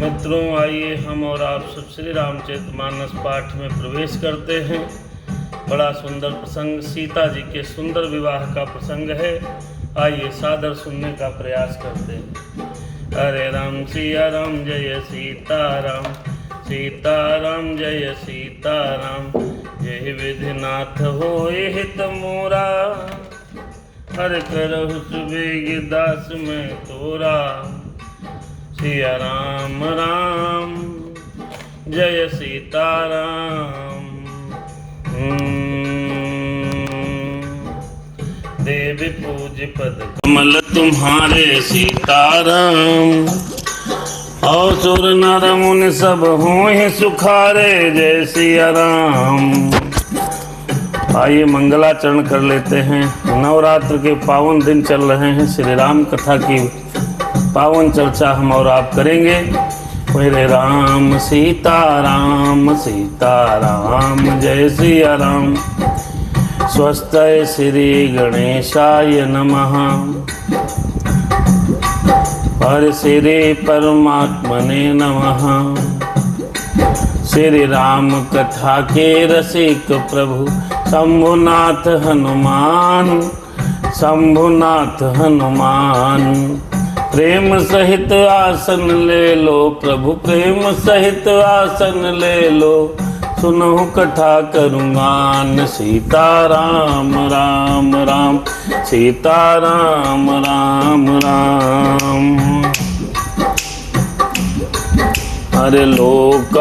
मित्रों, आइए हम और आप सब श्री रामचरितमानस पाठ में प्रवेश करते हैं। बड़ा सुंदर प्रसंग, सीता जी के सुंदर विवाह का प्रसंग है। आइए सादर सुनने का प्रयास करते हैं। हरे राम सिया राम जय सीताराम, सीताराम जय सीताराम। जय विधिनाथ होए हित मोरा, हर करहु सुबेग दास में तोरा। सिया राम राम जय सीताराम। देवी पूज पद कमल तुम्हारे सीताराम। और सुर नर मुनि सब हों सुखारे जय सिया राम। आइए मंगलाचरण कर लेते हैं। नवरात्र के पावन दिन चल रहे हैं। श्री राम कथा की पावन चर्चा हम और आप करेंगे। हरे राम सीताराम, सीताराम जय सिया राम। स्वस्ति श्री गणेशाय नमः। हरे श्री परमात्मने नमः। श्री राम कथा के रसिक प्रभु शंभुनाथ हनुमान, शंभुनाथ हनुमान। प्रेम सहित आसन ले लो प्रभु, प्रेम सहित आसन ले लो। सुनहु कथा करुगान, सीताराम राम राम, सीताराम राम राम। हरे लोकाभिरामं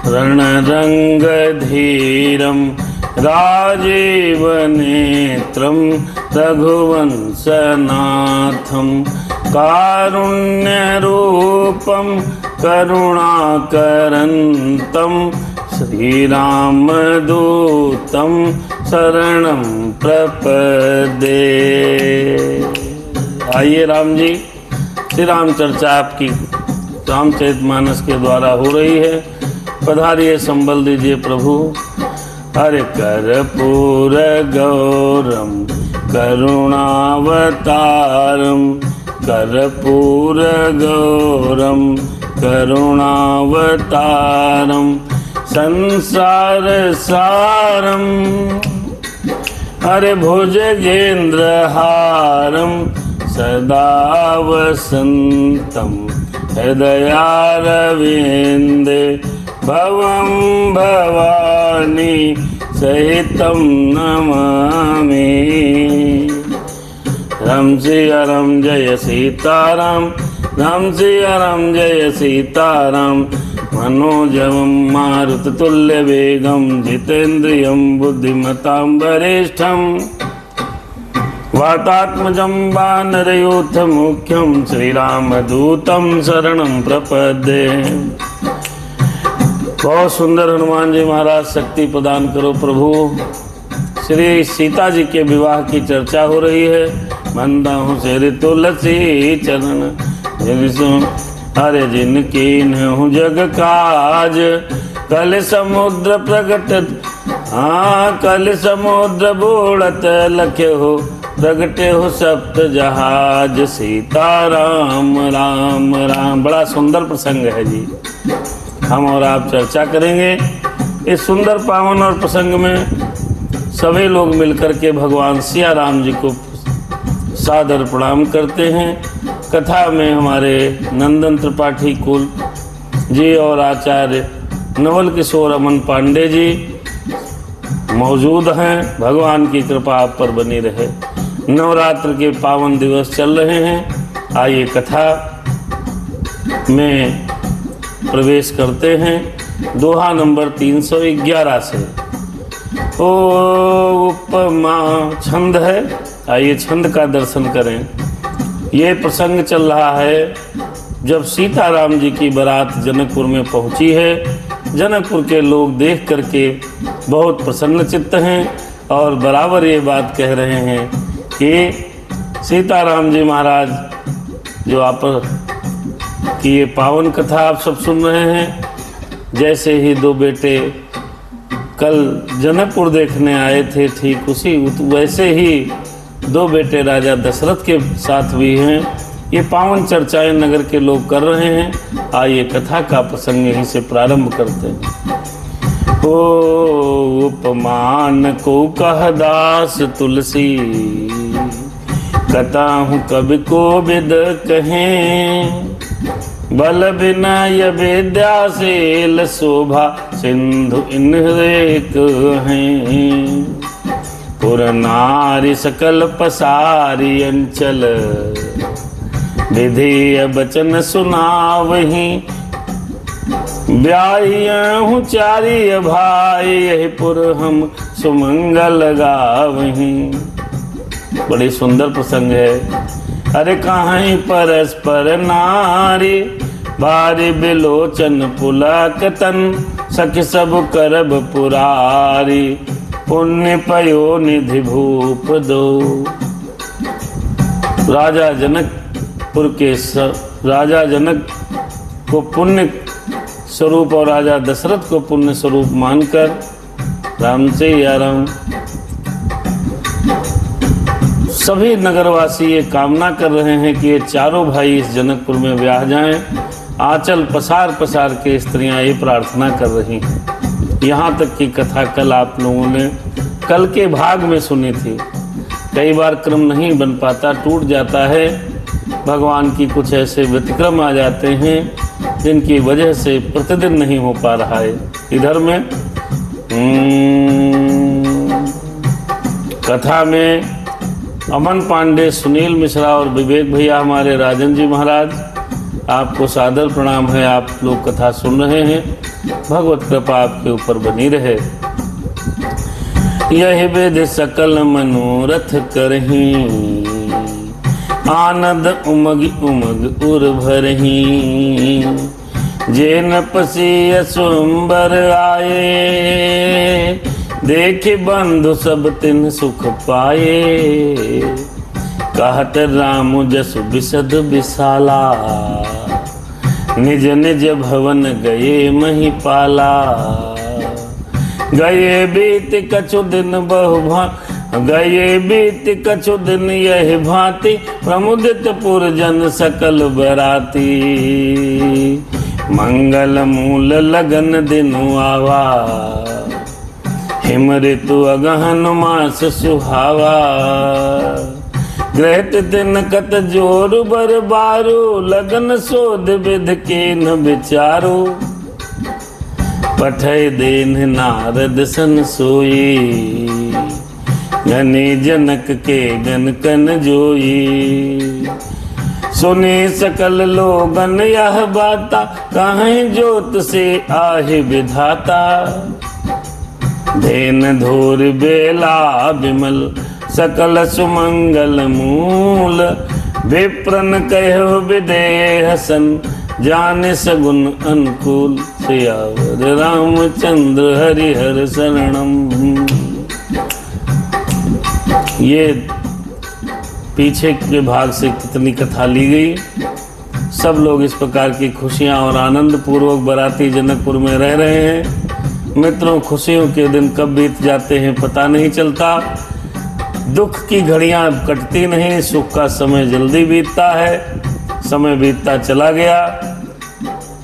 रणरंग धीरम, राजीव नेत्रं रघुवंशनाथं। कारुण्यरूपं करुणाकरन्तं, श्रीरामदूतं शरणं प्रपद्ये। आइए राम जी, श्री राम चर्चा आपकी रामचरितमानस के द्वारा हो रही है। पधारिए, संबल दीजिए प्रभु। हरे कर्पूर गौरम करुणावतारम, कर्पूर गौरम करुणावतारम। संसार सारम हरे भुजगेन्द्रहारम, सदा वसन्तं हृदयारविन्दे। भवं भवानी सहितं नमामि। राम सिया राम जय सीताराम, राम सिया राम जय सीताराम। मनोजवं मारुततुल्यवेगं, जितेन्द्रियं बुद्धिमतां वरिष्ठं। वातात्मजं वानरयूथमुख्यं, श्रीरामदूतं शरणं प्रपद्ये। बहुत सुंदर हनुमान जी महाराज, शक्ति प्रदान करो प्रभु। श्री सीता जी के विवाह की चर्चा हो रही है। मंदाहु श्री तुलसी चरण, हरे जिनकी हूँ जग काज। कल समुद्र प्रगट, कल समुद्र बूढ़त लखे हो, प्रगटे हो सप्त जहाज। सीताराम राम राम। बड़ा सुंदर प्रसंग है जी, हम और आप चर्चा करेंगे। इस सुंदर पावन और प्रसंग में सभी लोग मिलकर के भगवान सिया राम जी को सादर प्रणाम करते हैं। कथा में हमारे नंदन त्रिपाठी कुल जी और आचार्य नवल किशोर अमन पांडे जी मौजूद हैं। भगवान की कृपा आप पर बनी रहे। नवरात्र के पावन दिवस चल रहे हैं। आइए कथा में प्रवेश करते हैं। दोहा नंबर 311 से। ओ उपमा छंद है। आइए छंद का दर्शन करें। ये प्रसंग चल रहा है जब सीताराम जी की बारात जनकपुर में पहुंची है। जनकपुर के लोग देख करके बहुत प्रसन्न चित्त हैं और बराबर ये बात कह रहे हैं कि सीताराम जी महाराज जो आप की ये पावन कथा आप सब सुन रहे हैं। जैसे ही दो बेटे कल जनकपुर देखने आए थे, ठीक उसी वैसे ही दो बेटे राजा दशरथ के साथ भी हैं। ये पावन चर्चाएं नगर के लोग कर रहे हैं। आइए कथा का प्रसंग यहीं से प्रारंभ करते हैं। ओ उपमान को कह दास तुलसी, कताहु कवि को विद कहें। बल विनय विद्याशील शोभा सिंधु इन्हें हैं। पुर नारी सकल पसारी अंचल, विधेय बचन सुनावहीं। ब्याहियाँ चारिय भाई, यही पुर हम सुमंगल गावहीं। बड़ी सुंदर प्रसंग है। अरे कहीं परस्पर नारी, बारी बिलोचन पुलकतन। सखि सब करब पुरारी, पुण्य पयो निधि भूप दो। राजा जनक को पुण्य स्वरूप और राजा दशरथ को पुण्य स्वरूप मानकर राम से या राम सभी नगरवासी ये कामना कर रहे हैं कि ये चारों भाई इस जनकपुर में ब्याह जाएं। आंचल पसार पसार के स्त्रियां ये प्रार्थना कर रही हैं। यहाँ तक की कथा कल आप लोगों ने कल के भाग में सुनी थी। कई बार क्रम नहीं बन पाता, टूट जाता है। भगवान की कुछ ऐसे व्यतिक्रम आ जाते हैं जिनकी वजह से प्रतिदिन नहीं हो पा रहा है। इधर में कथा में अमन पांडे, सुनील मिश्रा और विवेक भैया, हमारे राजन जी महाराज, आपको सादर प्रणाम है। आप लोग कथा सुन रहे हैं, भगवत कृपा आपके ऊपर बनी रहे। यह वेद सकल मनोरथ करहीं, आनंद उमग उमग उर भरहीं। जेन पसी स्वयंवर आए, देख बंधु सब तिन सुख पाए। कहत राम जस बिसद विशाला, निज निज भवन गए महिपाला। गए बीत कछु दिन गए बीत कछु दिन यह भांति। प्रमुदित पुरजन सकल बराती, मंगल मूल लगन दिनु आवा। हिम ऋतु अगहन मास सुहावा, ग्रहित दिन कत जोर बर बारो। लगन शोध विध के न विचारो, पठय देन नारद सन सोई। घने जनक के गन कन जोई। सुने सकल लोगन यह बाता, कहीं जोत से आहे विधाता। धेन धूर बेला विमल, सकल सुमंगल मूल। विप्रन कहो विदेह सन, जाने सगुन अनुकूल। सियावर रामचंद्र हरिहर शरणम। ये पीछे के भाग से कितनी कथा ली गई। सब लोग इस प्रकार की खुशियां और आनंद पूर्वक बराती जनकपुर में रह रहे हैं। मित्रों, खुशियों के दिन कब बीत जाते हैं पता नहीं चलता। दुख की घड़ियां कटती नहीं, सुख का समय जल्दी बीतता है। समय बीतता चला गया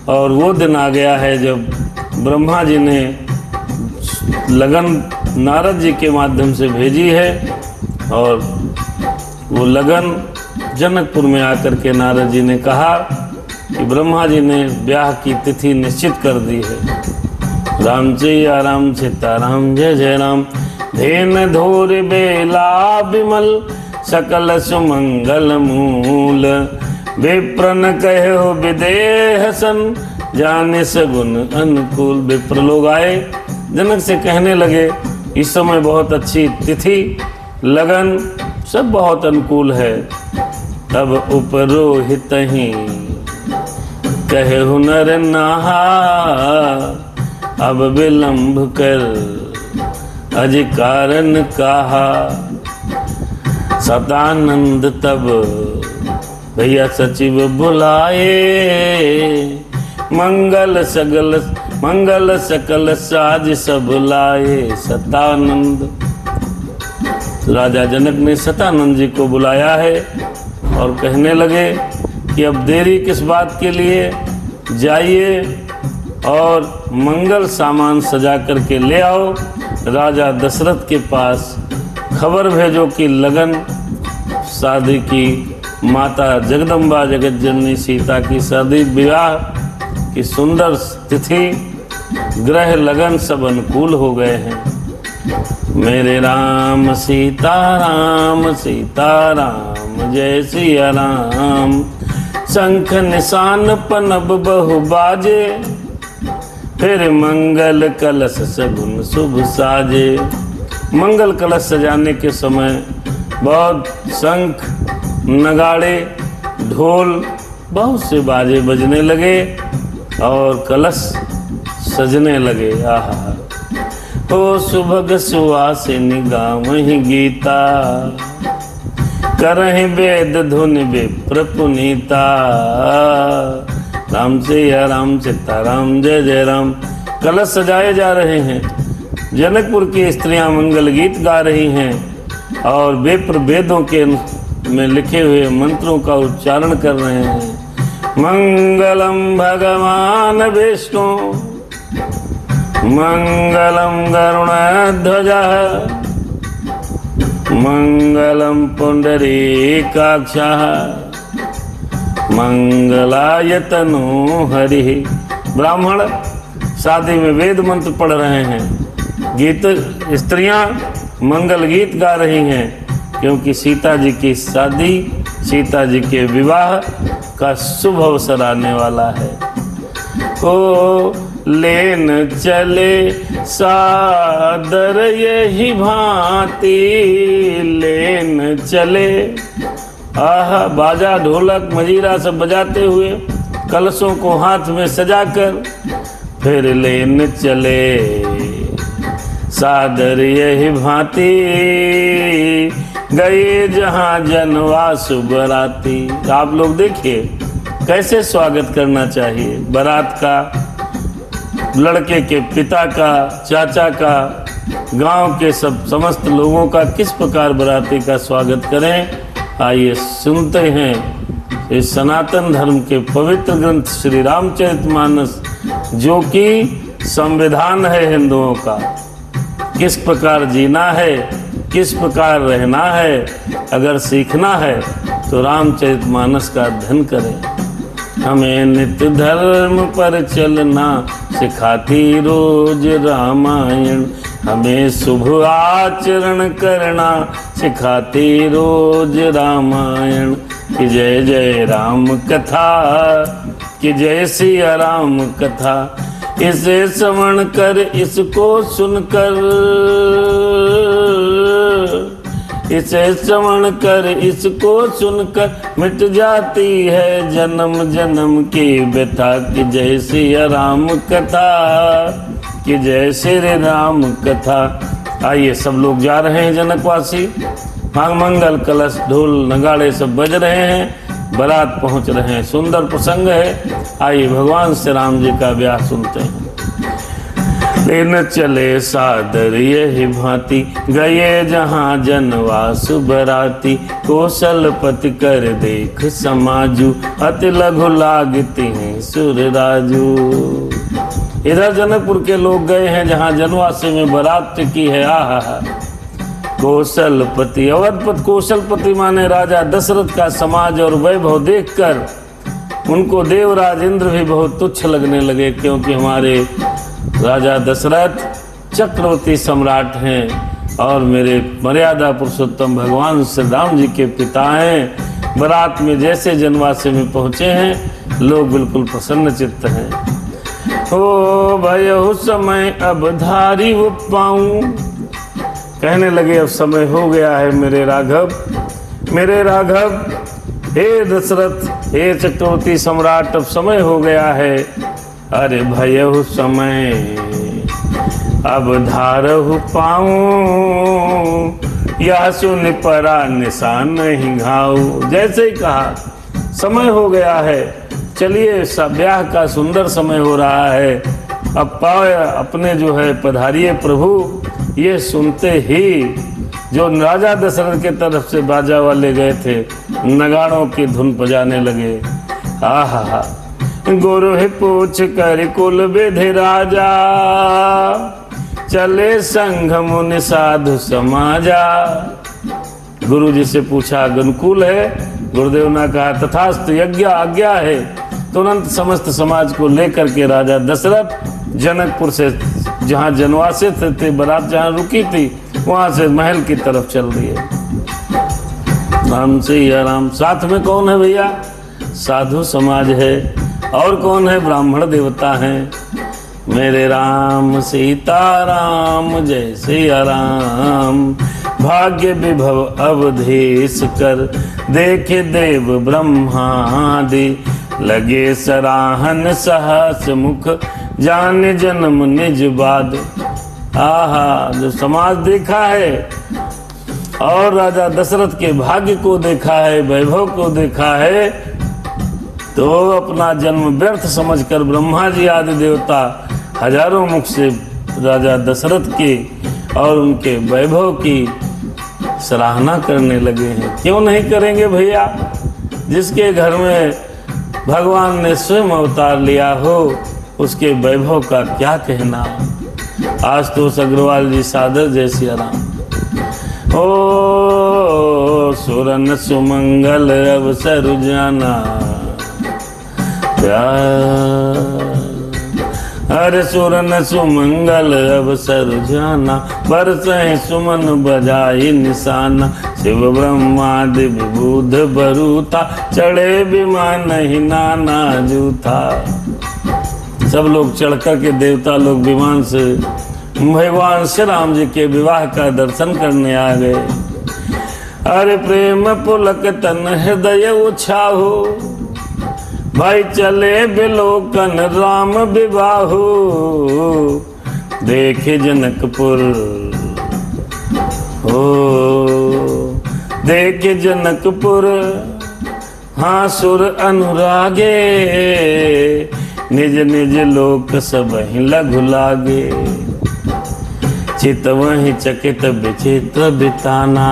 और वो दिन आ गया है जब ब्रह्मा जी ने लगन नारद जी के माध्यम से भेजी है। और वो लगन जनकपुर में आकर के नारद जी ने कहा कि ब्रह्मा जी ने ब्याह की तिथि निश्चित कर दी है। राम जय राम सीताराम जय जय राम। धेन धूर बेला विमल, सकल सुमंगल मूल। विप्रन कहो विदेह सन, जाने सगुन अनुकूल। विप्र लोग आए, जनक से कहने लगे इस समय बहुत अच्छी तिथि, लगन सब बहुत अनुकूल है। तब उपरोहित ही कहे हुनर नहा, अब विलंब कर अज कारण कहा। सदानंद तब भैया सचिव बुलाए, मंगल सकल साज सब लाए। सतानंद, राजा जनक ने सतानंद जी को बुलाया है और कहने लगे कि अब देरी किस बात के लिए, जाइए और मंगल सामान सजा करके ले आओ। राजा दशरथ के पास खबर भेजो कि लगन शादी की, माता जगदम्बा जगत जननी सीता की शादी विवाह की सुंदर तिथि, ग्रह लगन सब अनुकूल हो गए हैं। मेरे राम सीताराम सीताराम जय सिया राम। शंख निशान पनब बहु बाजे, फिर मंगल कलश सगुन शुभ साजे। मंगल कलश सजाने के समय बहुत शंख नगाड़े ढोल बहुत से बाजे बजने लगे और कलश सजने लगे। आहा हो सुभग सुवासिनी गावहि गीता, करहि वेद धुन विप्र पुनीता। राम सिया राम सीताराम जय जय राम। कलश सजाए जा रहे हैं, जनकपुर की स्त्रियां मंगल गीत गा रही हैं और विप्र वेदों के में लिखे हुए मंत्रों का उच्चारण कर रहे हैं। मंगलम भगवान विष्णु मंगलम गरुणध्वजः, मंगलम पुंडरीकाक्षः, मंगलाय तनु हरिः। ब्राह्मण शादी में वेद मंत्र पढ़ रहे हैं, गीत स्त्रियां मंगल गीत गा रही हैं, क्योंकि सीता जी की शादी, सीता जी के विवाह का शुभ अवसर आने वाला है। ओ लेन चले सादर यही भांति, लेन चले। आहा बाजा ढोलक मजीरा सब बजाते हुए कलशों को हाथ में सजाकर फिर लेन चले सादर यही भांति, गए जहां जनवास बराती। आप लोग देखिए कैसे स्वागत करना चाहिए बारात का, लड़के के पिता का, चाचा का, गांव के सब समस्त लोगों का किस प्रकार बराती का स्वागत करें। आइए सुनते हैं इस सनातन धर्म के पवित्र ग्रंथ श्री रामचरितमानस, जो कि संविधान है हिंदुओं का, किस प्रकार जीना है, किस प्रकार रहना है। अगर सीखना है तो रामचरितमानस का अध्ययन करें। हमें नित्य धर्म पर चलना सिखाती रोज रामायण, हमें शुभ आचरण करना सिखाती रोज रामायण। कि जय जय राम कथा, कि जय सिया राम कथा। इसे श्रवण कर इसको सुनकर, इसे श्रवण कर इसको सुनकर मिट जाती है जन्म जन्म की व्यथा। कि जय सिया राम कथा, कि जय श्री राम कथा। आइए सब लोग जा रहे हैं जनकवासी, मंगल कलश ढोल नगाड़े सब बज रहे हैं, बारात पहुंच रहे हैं, सुंदर प्रसंग है। आइए भगवान श्री राम जी का ब्याह सुनते हैं। लेन चले सादर यही भांति, गए जहां जनवास बराती। कौशलपति कर देख समाजू, अति लघु लागते हैं सुरराजू। इधर जनकपुर के लोग गए हैं जहां जनवासी में बारात की है। आहा कौशलपति, अवधपति कौशलपति माने राजा दशरथ का समाज और वैभव देखकर उनको देवराज इंद्र भी बहुत तुच्छ लगने लगे, क्योंकि हमारे राजा दशरथ चक्रवर्ती सम्राट हैं और मेरे मर्यादा पुरुषोत्तम भगवान श्री राम जी के पिता हैं। बारात में जैसे जनवासी में पहुंचे हैं, लोग बिल्कुल प्रसन्न चित्त हैं। हो भयो समय अब धारी वो पाऊं, कहने लगे अब समय हो गया है मेरे राघव, मेरे राघव। हे दशरथ, हे चक्रवर्ती सम्राट, अब समय हो गया है। अरे भयो समय अब धारहु पाऊं, यह सुन परा निशान नहीं घाऊ। जैसे ही कहा समय हो गया है, चलिए ब्याह का सुंदर समय हो रहा है, अब पाए अपने जो है पधारिए प्रभु। ये सुनते ही जो राजा दशरथ के तरफ से बाजा वाले गए थे, नगाड़ों की धुन बजाने लगे। आहा गुरु ही पूछ कर कुल विधि राजा, चले संघ मुनि साधु समाजा। गुरु जी से पूछा अनुकूल है, गुरुदेव ने कहा तथास्तु यज्ञ आज्ञा है। तुरंत समस्त समाज को लेकर के राजा दशरथ जनकपुर से जहाँ जनवासित थे, बारात जहाँ रुकी थी, वहां से महल की तरफ चल रही है। राम से या राम। साथ में कौन है भैया? साधु समाज है। और कौन है? ब्राह्मण देवता हैं। मेरे राम सीता राम जय सिया राम, भाग्य विभव अवधेश कर, देखे देव ब्रह्मादि, लगे सराहन सहस मुख, जाने जन्म निज बाद। आहा, जो समाज देखा है और राजा दशरथ के भाग्य को देखा है, वैभव को देखा है, तो अपना जन्म व्यर्थ समझकर ब्रह्मा जी आदि देवता हजारों मुख से राजा दशरथ के और उनके वैभव की सराहना करने लगे हैं। क्यों नहीं करेंगे भैया? जिसके घर में भगवान ने स्वयं अवतार लिया हो, उसके वैभव का क्या कहना। आशुतोष अग्रवाल जी सादर जय सिया राम। ओ सुरन सुमंगल अवसर जाना प्यार, अरे सुरन सुमंगल अवसर जाना, बरसहि सुमन बजाई निशाना, शिव ब्रह्मादि विबुध बरूथा, चढ़े विमान ही नाना जूथा। सब लोग चढ़ कर के देवता लोग विमान से भगवान श्री राम जी के विवाह का दर्शन करने आ गए। अरे प्रेम पुलक तन हृदय उछाहो, भाई चले बिलोकन राम विवाहो, देखे जनकपुर हो, देखे जनकपुर, हाँ सुर अनुरागे, निज निज लोक सब ही लघु लागे, चित वही चकित विचित्र बिताना,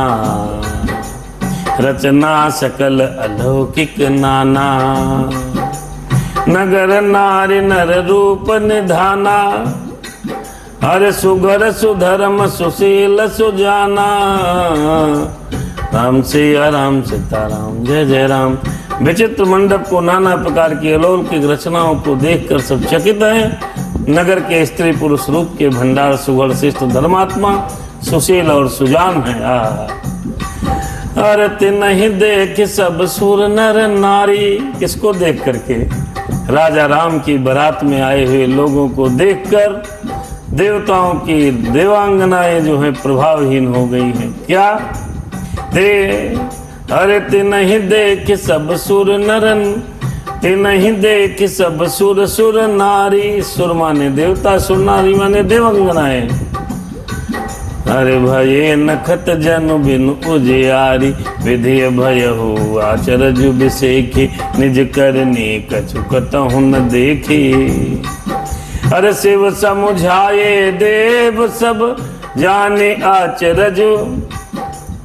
रचना सकल अलौकिक नाना, नगर नारी नर रूप निधाना, अरे सुघर सुधर्म सुशील सुजाना, राम सिया राम सीताराम जय जय राम। विचित्र मंडप को, नाना प्रकार की अलौकिक रचनाओं को देखकर सब चकित हैं। नगर के स्त्री पुरुष रूप के भंडार, सुगढ़ शिष्ट धर्मात्मा, सुशील और सुजान है। अरे तिन्हि देख सब सुर नर नारी, किसको देख करके? राजा राम की बारात में आए हुए लोगों को देखकर देवताओं की देवांगनाएं जो है प्रभावहीन हो गई हैं। क्या दे? अरे तिन्हि देख सब सुर नरन, तिन्हि देख सब सुर सुर नारी। सुर माने देवता, सुर नारी माने देवांगनाएं। अरे भये नखत जनु बिनु उजियारी, विधि भय हो आचरजु बिसेखी, निज करनी कछु कतहु न देखी। अरे शिव समुझाए देव सब, जाने आचरजु,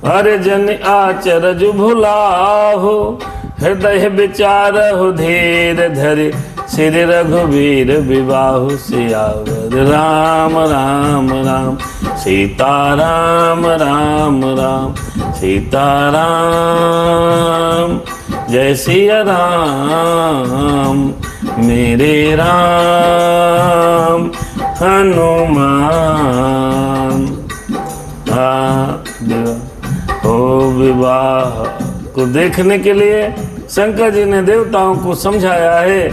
अरे जन आचरजु भुलाहो, हृदय विचारहु धीर धरे, श्री रघुवीर विवाह सियावर राम राम राम, सीता राम राम राम, सीता राम जय सिया राम, मेरे राम हनुमान। विवाह को देखने के लिए शंकर जी ने देवताओं को समझाया है।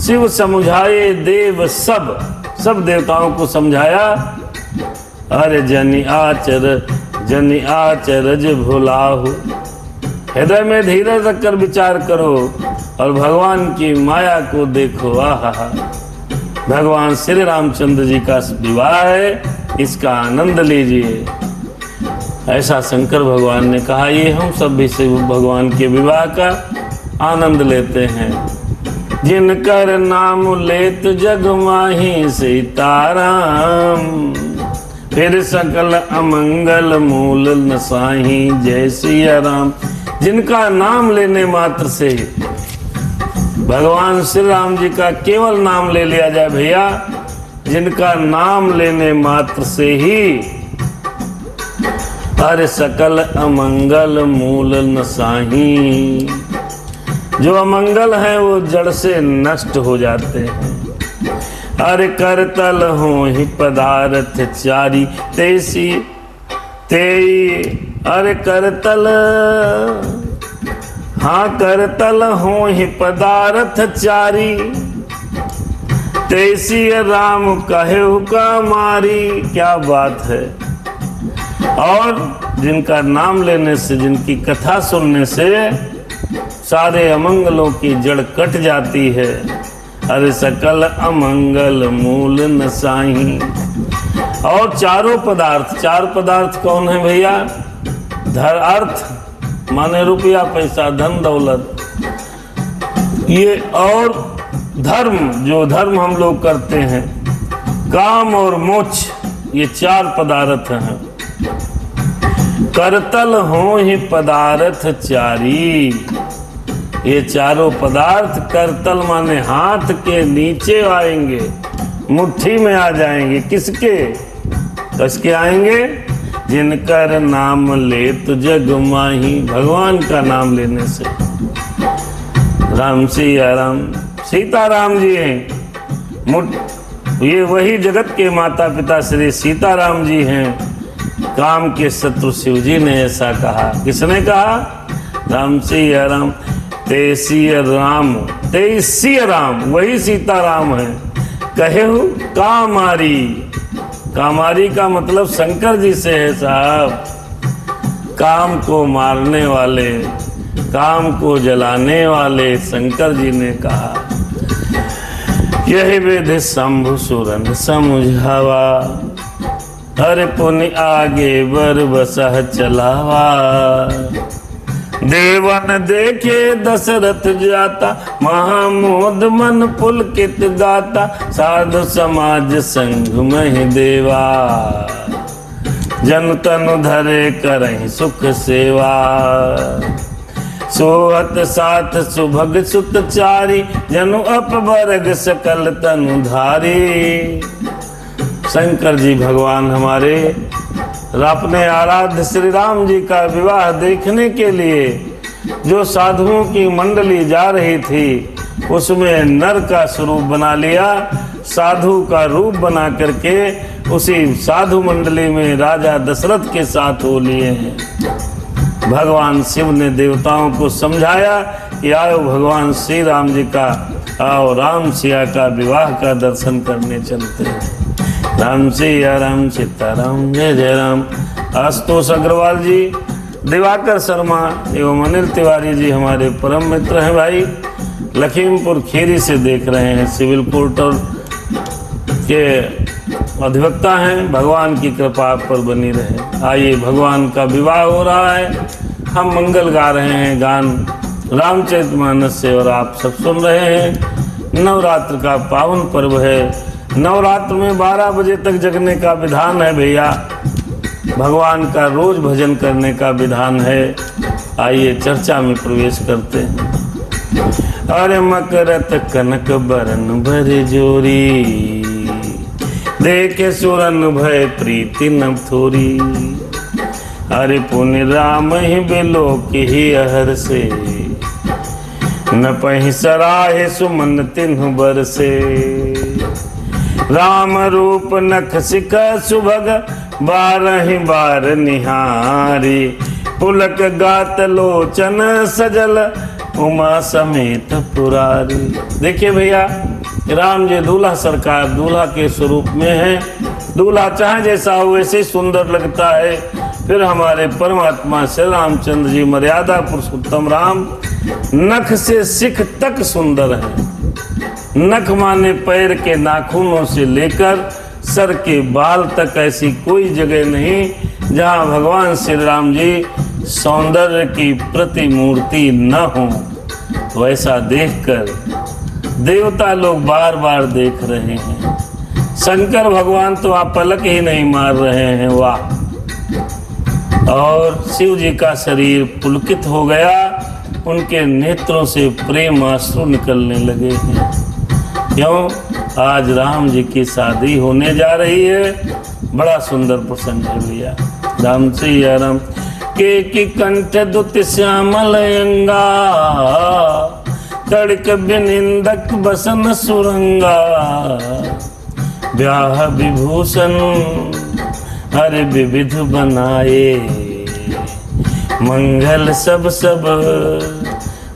शिव समझाए देव सब देवताओं को समझाया। अरे जनि आचरज भुलाहु, हृदय में धीरज रखकर विचार करो और भगवान की माया को देखो। आहा, भगवान श्री रामचंद्र जी का विवाह है, इसका आनंद लीजिए। ऐसा शंकर भगवान ने कहा। ये हम सब भी शिव भगवान के विवाह का आनंद लेते हैं। जिनकर नाम लेत जग माही सीताराम, फिर सकल अमंगल मूल नसाही जय सिया राम। जिनका नाम लेने मात्र से भगवान श्री राम जी का केवल नाम ले लिया जाए भैया, जिनका नाम लेने मात्र से ही हर सकल अमंगल मूल नसाही, जो अमंगल है वो जड़ से नष्ट हो जाते हैं। अरे करतल हो ही पदार्थ चारी तेसी तेई, अरे करतल, हाँ करतल हो ही पदार्थ चारी तेसी राम कहे का मारी। क्या बात है। और जिनका नाम लेने से, जिनकी कथा सुनने से सारे अमंगलों की जड़ कट जाती है। अरे सकल अमंगल मूल नसाही। और चारों पदार्थ, चार पदार्थ कौन है भैया? अर्थ माने रुपया पैसा धन दौलत, ये और धर्म, जो धर्म हम लोग करते हैं, काम और मोक्ष, ये चार पदार्थ हैं। करतल हो ही पदार्थ चारी, ये चारों पदार्थ करतल माने हाथ के नीचे आएंगे, मुट्ठी में आ जाएंगे। किसके? किसके आएंगे? जिनकर नाम ले तो जग माही। भगवान का नाम लेने से। राम सिया राम, सीताराम जी हैं, ये वही जगत के माता पिता श्री सीताराम जी हैं। काम के शत्रु शिव जी ने ऐसा कहा। किसने कहा? राम सिया राम, तेसिय राम, तेसिय राम, वही सीताराम है। कहे हो कामारी, कामारी का मतलब शंकर जी से है साहब। काम को मारने वाले, काम को जलाने वाले शंकर जी ने कहा, यही विधि शंभु सुरन समझावा, हर पुण्य आगे बर बसह चलावा। देवन देखे दशरथ जाता, महामोद मन पुलकित गाता, साधु समाज संग महि देवा, जन तनु धरे करहि सुख सेवा। सोहत साथ सुभग सुत चारी, जनु अपबरग सकल तनु धारी। शंकर जी भगवान हमारे अपने आराध्य श्री राम जी का विवाह देखने के लिए जो साधुओं की मंडली जा रही थी, उसमें नर का स्वरूप बना लिया, साधु का रूप बना करके उसी साधु मंडली में राजा दशरथ के साथ हो लिए हैं। भगवान शिव ने देवताओं को समझाया कि आओ भगवान श्री राम जी का, आओ राम सिया का विवाह का दर्शन करने चलते हैं। राम सिया राम, सीताराम, जय जय राम। आशुतोष अग्रवाल जी, दिवाकर शर्मा एवं अनिल तिवारी जी हमारे परम मित्र हैं भाई, लखीमपुर खीरी से देख रहे हैं, सिविल कोर्ट और के अधिवक्ता हैं। भगवान की कृपा आप पर बनी रहे। आइए, भगवान का विवाह हो रहा है, हम मंगल गा रहे हैं गान रामचरितमानस से, और आप सब सुन रहे हैं। नवरात्र का पावन पर्व है। नवरात्र में 12 बजे तक जगने का विधान है भैया। भगवान का रोज भजन करने का विधान है। आइए चर्चा में प्रवेश करते हैं। अरे मकरत कनक बरन भर जोरी, देखे सुरन भय प्रीति न थोरी। अरे पुण्य राम ही बिलो ही अहर से, न पहि सराहे सुमन तिन्हु बरसे। राम रूप नख सिख सुभग, बारहि बार निहारी। पुलक गात लोचन सजल, उमा समेत पुरारी। देखिए भैया, राम जी दूल्हा सरकार, दूल्हा के स्वरूप में है। दूल्हा चाहे जैसा हो वैसे ही सुंदर लगता है। फिर हमारे परमात्मा श्री रामचंद्र जी मर्यादा पुरुषोत्तम राम नख से सिख तक सुंदर है। नख माने पैर के नाखूनों से लेकर सर के बाल तक ऐसी कोई जगह नहीं जहां भगवान श्री राम जी सौंदर्य की प्रतिमूर्ति न हो। वैसा देखकर देवता लोग बार बार देख रहे हैं। शंकर भगवान तो आप पलक ही नहीं मार रहे हैं, वाह। और शिव जी का शरीर पुलकित हो गया। उनके नेत्रों से प्रेम आंसू निकलने लगे हैं। क्यों? आज राम जी की शादी होने जा रही है। बड़ा सुंदर प्रसंग है भैया। राम सिया राम के कंठ दुत श्यामल अंगा, तड़क बिनिंदक बसन सुरंगा, ब्याह विभूषण हर विविध बनाए, मंगल सब सब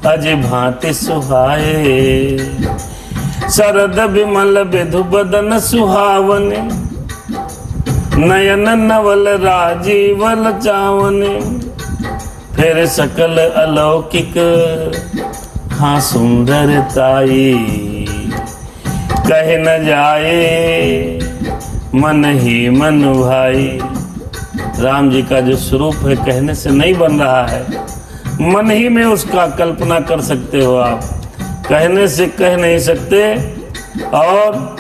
अज भांति सुहाए, शरद विमल विधु बदन सुहावन, नयन नवल राजीवल चावन, फिर सकल अलौकिक हाँ सुंदरताई, कह न जाए मन ही मन भाई। राम जी का जो स्वरूप है कहने से नहीं बन रहा है, मन ही में उसका कल्पना कर सकते हो आप, कहने से कह नहीं सकते। और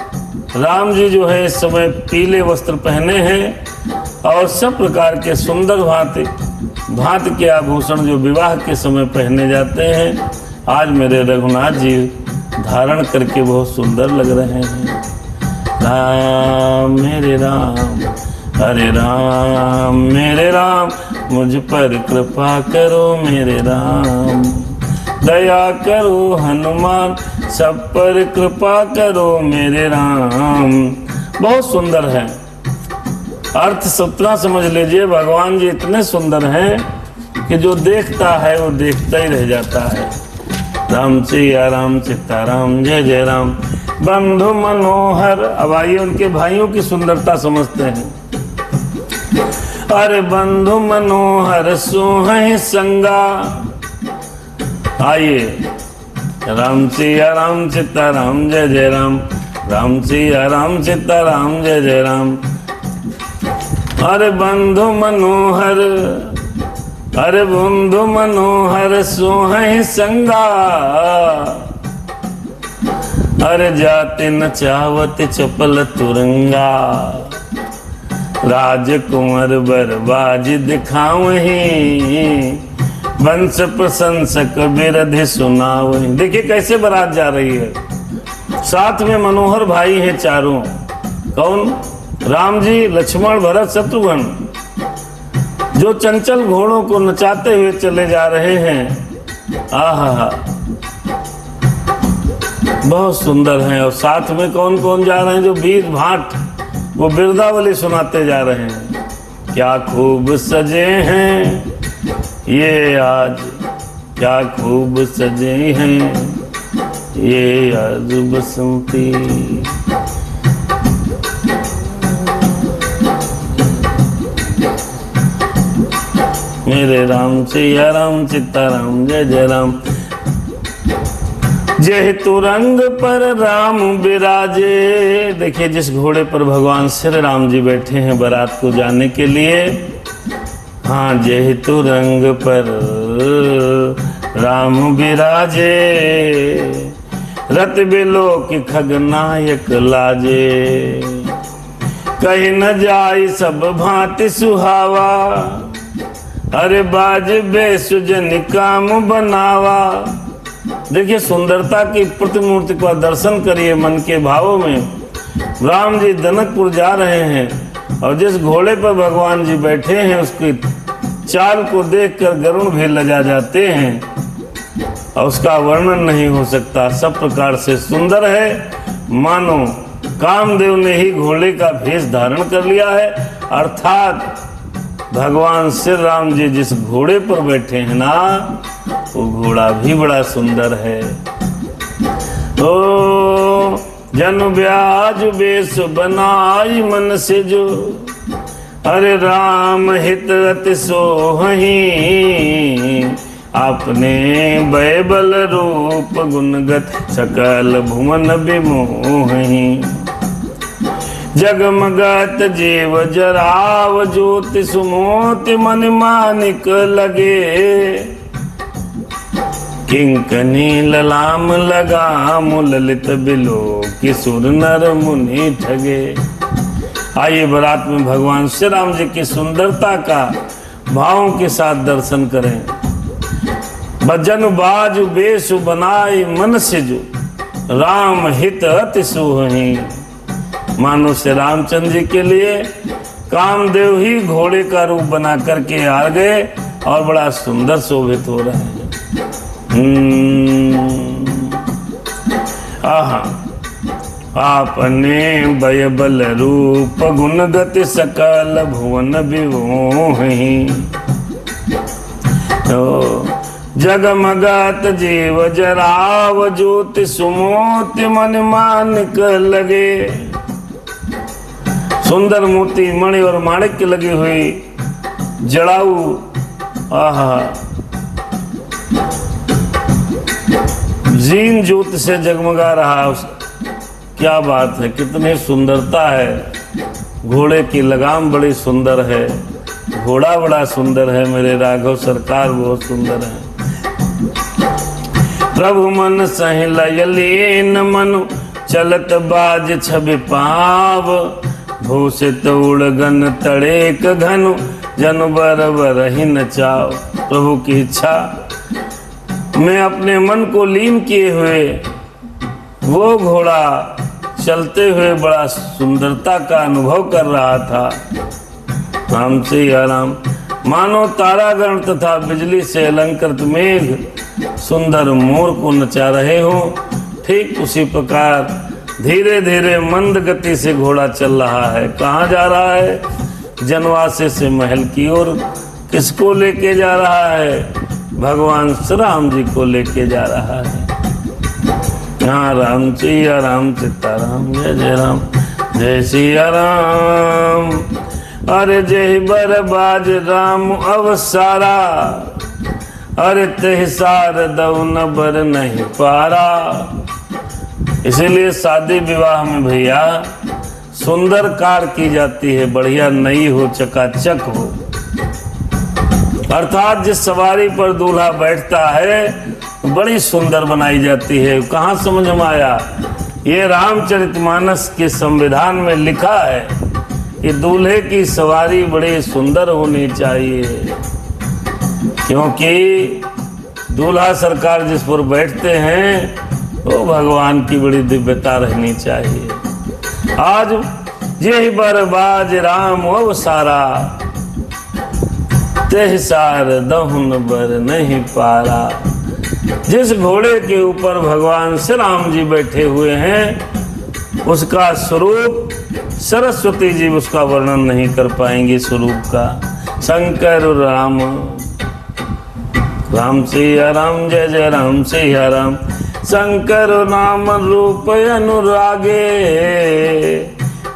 राम जी जो है इस समय पीले वस्त्र पहने हैं और सब प्रकार के सुंदर भांति के आभूषण जो विवाह के समय पहने जाते हैं, आज मेरे रघुनाथ जी धारण करके बहुत सुंदर लग रहे हैं। राम मेरे राम, हरे राम मेरे राम, मुझ पर कृपा करो मेरे राम, दया करो हनुमान, सब पर कृपा करो मेरे राम। बहुत सुंदर है। अर्थ सतना समझ लीजिए, भगवान जी इतने सुंदर हैं कि जो देखता है वो देखता ही रह जाता है। राम सिया राम सीताराम जय जय राम, बंधु मनोहर। अब आइए उनके भाइयों की सुंदरता समझते हैं। अरे बंधु मनोहर सोहै संगा, आइए राम सिया राम सीताराम जय जय राम, राम सिया राम सीताराम जय जय राम। अरे बंधु मनोहर, अरे बंधु मनोहर सोहै संगा, अरे जाते न चावत चपल तुरंगा, राजकुंवर बरबाज दिखावहीं, वंश प्रशंसक बिरधि सुनावहीं। देखिए कैसे बारात जा रही है, साथ में मनोहर भाई हैं चारों। कौन? राम जी, लक्ष्मण, भरत, शत्रुघ्न, जो चंचल घोड़ों को नचाते हुए चले जा रहे हैं। आहा, बहुत सुंदर हैं। और साथ में कौन कौन जा रहे हैं? जो वीर भाट, वो बिरदावली सुनाते जा रहे हैं। क्या खूब सजे हैं ये आज, क्या खूब सजे हैं ये आज बसंती, मेरे राम सिया राम सीताराम जय जय राम। जेहेतु रंग पर राम विराजे, देखिए जिस घोड़े पर भगवान श्री राम जी बैठे हैं बारात को जाने के लिए। हाँ, जेहेतु रंग पर राम विराजे, रत बिलोक खगनायक लाजे, कहीं न जाई सब भांति सुहावा, अरे बाज बेसुजन काम बनावा। देखिए सुंदरता की प्रतिमूर्ति का दर्शन करिए मन के भावों में। राम जी जनकपुर जा रहे हैं और जिस घोड़े पर भगवान जी बैठे हैं उसकी चाल को देखकर गरुड़ भी लजा जाते हैं और उसका वर्णन नहीं हो सकता। सब प्रकार से सुंदर है, मानो कामदेव ने ही घोड़े का भेष धारण कर लिया है। अर्थात भगवान श्री राम जी जिस घोड़े पर बैठे हैं ना, वो घोड़ा भी बड़ा सुंदर है। ओ जन ब्याज बेस बनाई मन से जो, अरे राम हित अति सोहहीं, आपने बैबल रूप गुणगत सकल भुवन विमोहहीं, जगमगत जीव जराव ज्योति सुमोति मन मानिक लगे, किंकनी ललाम लगाम ललित बिलो किशोर नर मुनि ठगे। आइए बारात में भगवान श्री राम जी की सुंदरता का भावों के साथ दर्शन करें। भजन बाजु बेसु बनाई मन से जो राम हित अति सुहही। मानो से रामचंद्र जी के लिए कामदेव ही घोड़े का रूप बना करके आ गए और बड़ा सुंदर शोभित हो रहे हैं। आहा, आपने भय बल रूप गुण गति सकल भुवन विभोहि। जगमगत जीव जराव ज्योति सुमोति मन मानिक लगे। सुंदर मोती मणि और माणिक्य लगी हुई जड़ाऊ, आहा, जीन ज्योति से जगमगा रहा। क्या बात है, कितनी सुंदरता है। घोड़े की लगाम बड़ी सुंदर है, घोड़ा बड़ा सुंदर है। मेरे राघव सरकार बहुत सुंदर है। प्रभु मन सहि लयलीन मनु चलत बाज छवि पाव। भूषित उड़गन तड़ेक घनु जनु बर बर ही नचाओ। प्रभु की इच्छा में अपने मन को लीन किए हुए वो घोड़ा चलते हुए बड़ा सुंदरता का अनुभव कर रहा था। राम से राम, मानो तारागण तथा बिजली से अलंकृत मेघ सुंदर मोर को नचा रहे हो। ठीक उसी प्रकार धीरे धीरे मंद गति से घोड़ा चल रहा है। कहाँ जा रहा है? जनवासे से महल की ओर। किसको लेके जा रहा है? भगवान श्री राम जी को लेके जा रहा है। यहाँ राम सिया राम सीताराम, जय जय राम, जय सिया राम। अरे जय बरबाज राम अवसारा, अरे तेह सार दऊ न बर नहीं पारा। इसीलिए शादी विवाह में भैया सुंदर कार की जाती है, बढ़िया नई हो, चकाचक हो। अर्थात जिस सवारी पर दूल्हा बैठता है बड़ी सुंदर बनाई जाती है। कहाँ समझ में आया? ये रामचरितमानस के संविधान में लिखा है कि दूल्हे की सवारी बड़ी सुंदर होनी चाहिए, क्योंकि दूल्हा सरकार जिस पर बैठते हैं वो भगवान की बड़ी दिव्यता रहनी चाहिए। आज यही बरबाज राम अवसारा, तेह सार दहुन बर नहीं पारा। जिस घोड़े के ऊपर भगवान श्री राम जी बैठे हुए हैं उसका स्वरूप सरस्वती जी उसका वर्णन नहीं कर पाएंगे। स्वरूप का शंकर राम, राम सिया राम, जय जय राम सिया राम। शंकर नाम रूप अनुरागे,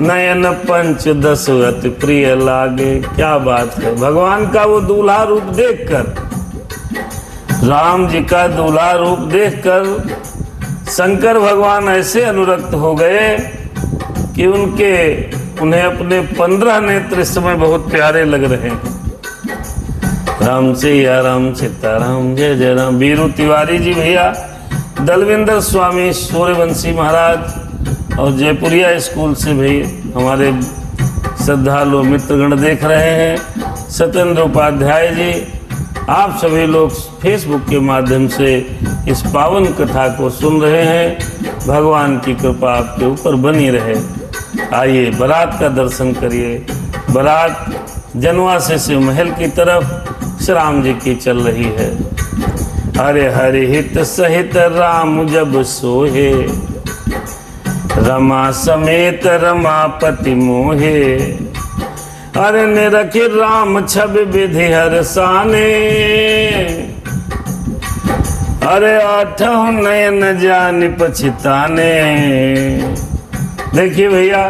नयन पंच दस अति प्रिय लागे। क्या बात है! भगवान का वो दूल्हा रूप देखकर, राम जी का दूल्हा रूप देखकर शंकर भगवान ऐसे अनुरक्त हो गए कि उन्हें अपने 15 नेत्र इस समय बहुत प्यारे लग रहे हैं। राम सिया राम सीताराम, जय जय राम। वीरू तिवारी जी भैया, दलविंदर स्वामी सूर्यवंशी महाराज और जयपुरिया स्कूल से भी हमारे श्रद्धालु मित्रगण देख रहे हैं। सत्येंद्र उपाध्याय जी, आप सभी लोग फेसबुक के माध्यम से इस पावन कथा को सुन रहे हैं। भगवान की कृपा आपके ऊपर बनी रहे। आइए बारात का दर्शन करिए। बारात जनवासे से महल की तरफ श्री राम जी की चल रही है। हरे हरि हित सहित राम जब सोहे, रमा समेत रमापति मोहे। अरे निरखि राम छवि विधि हर साने, अरे आठों नयन जान पछताने। देखिए भैया,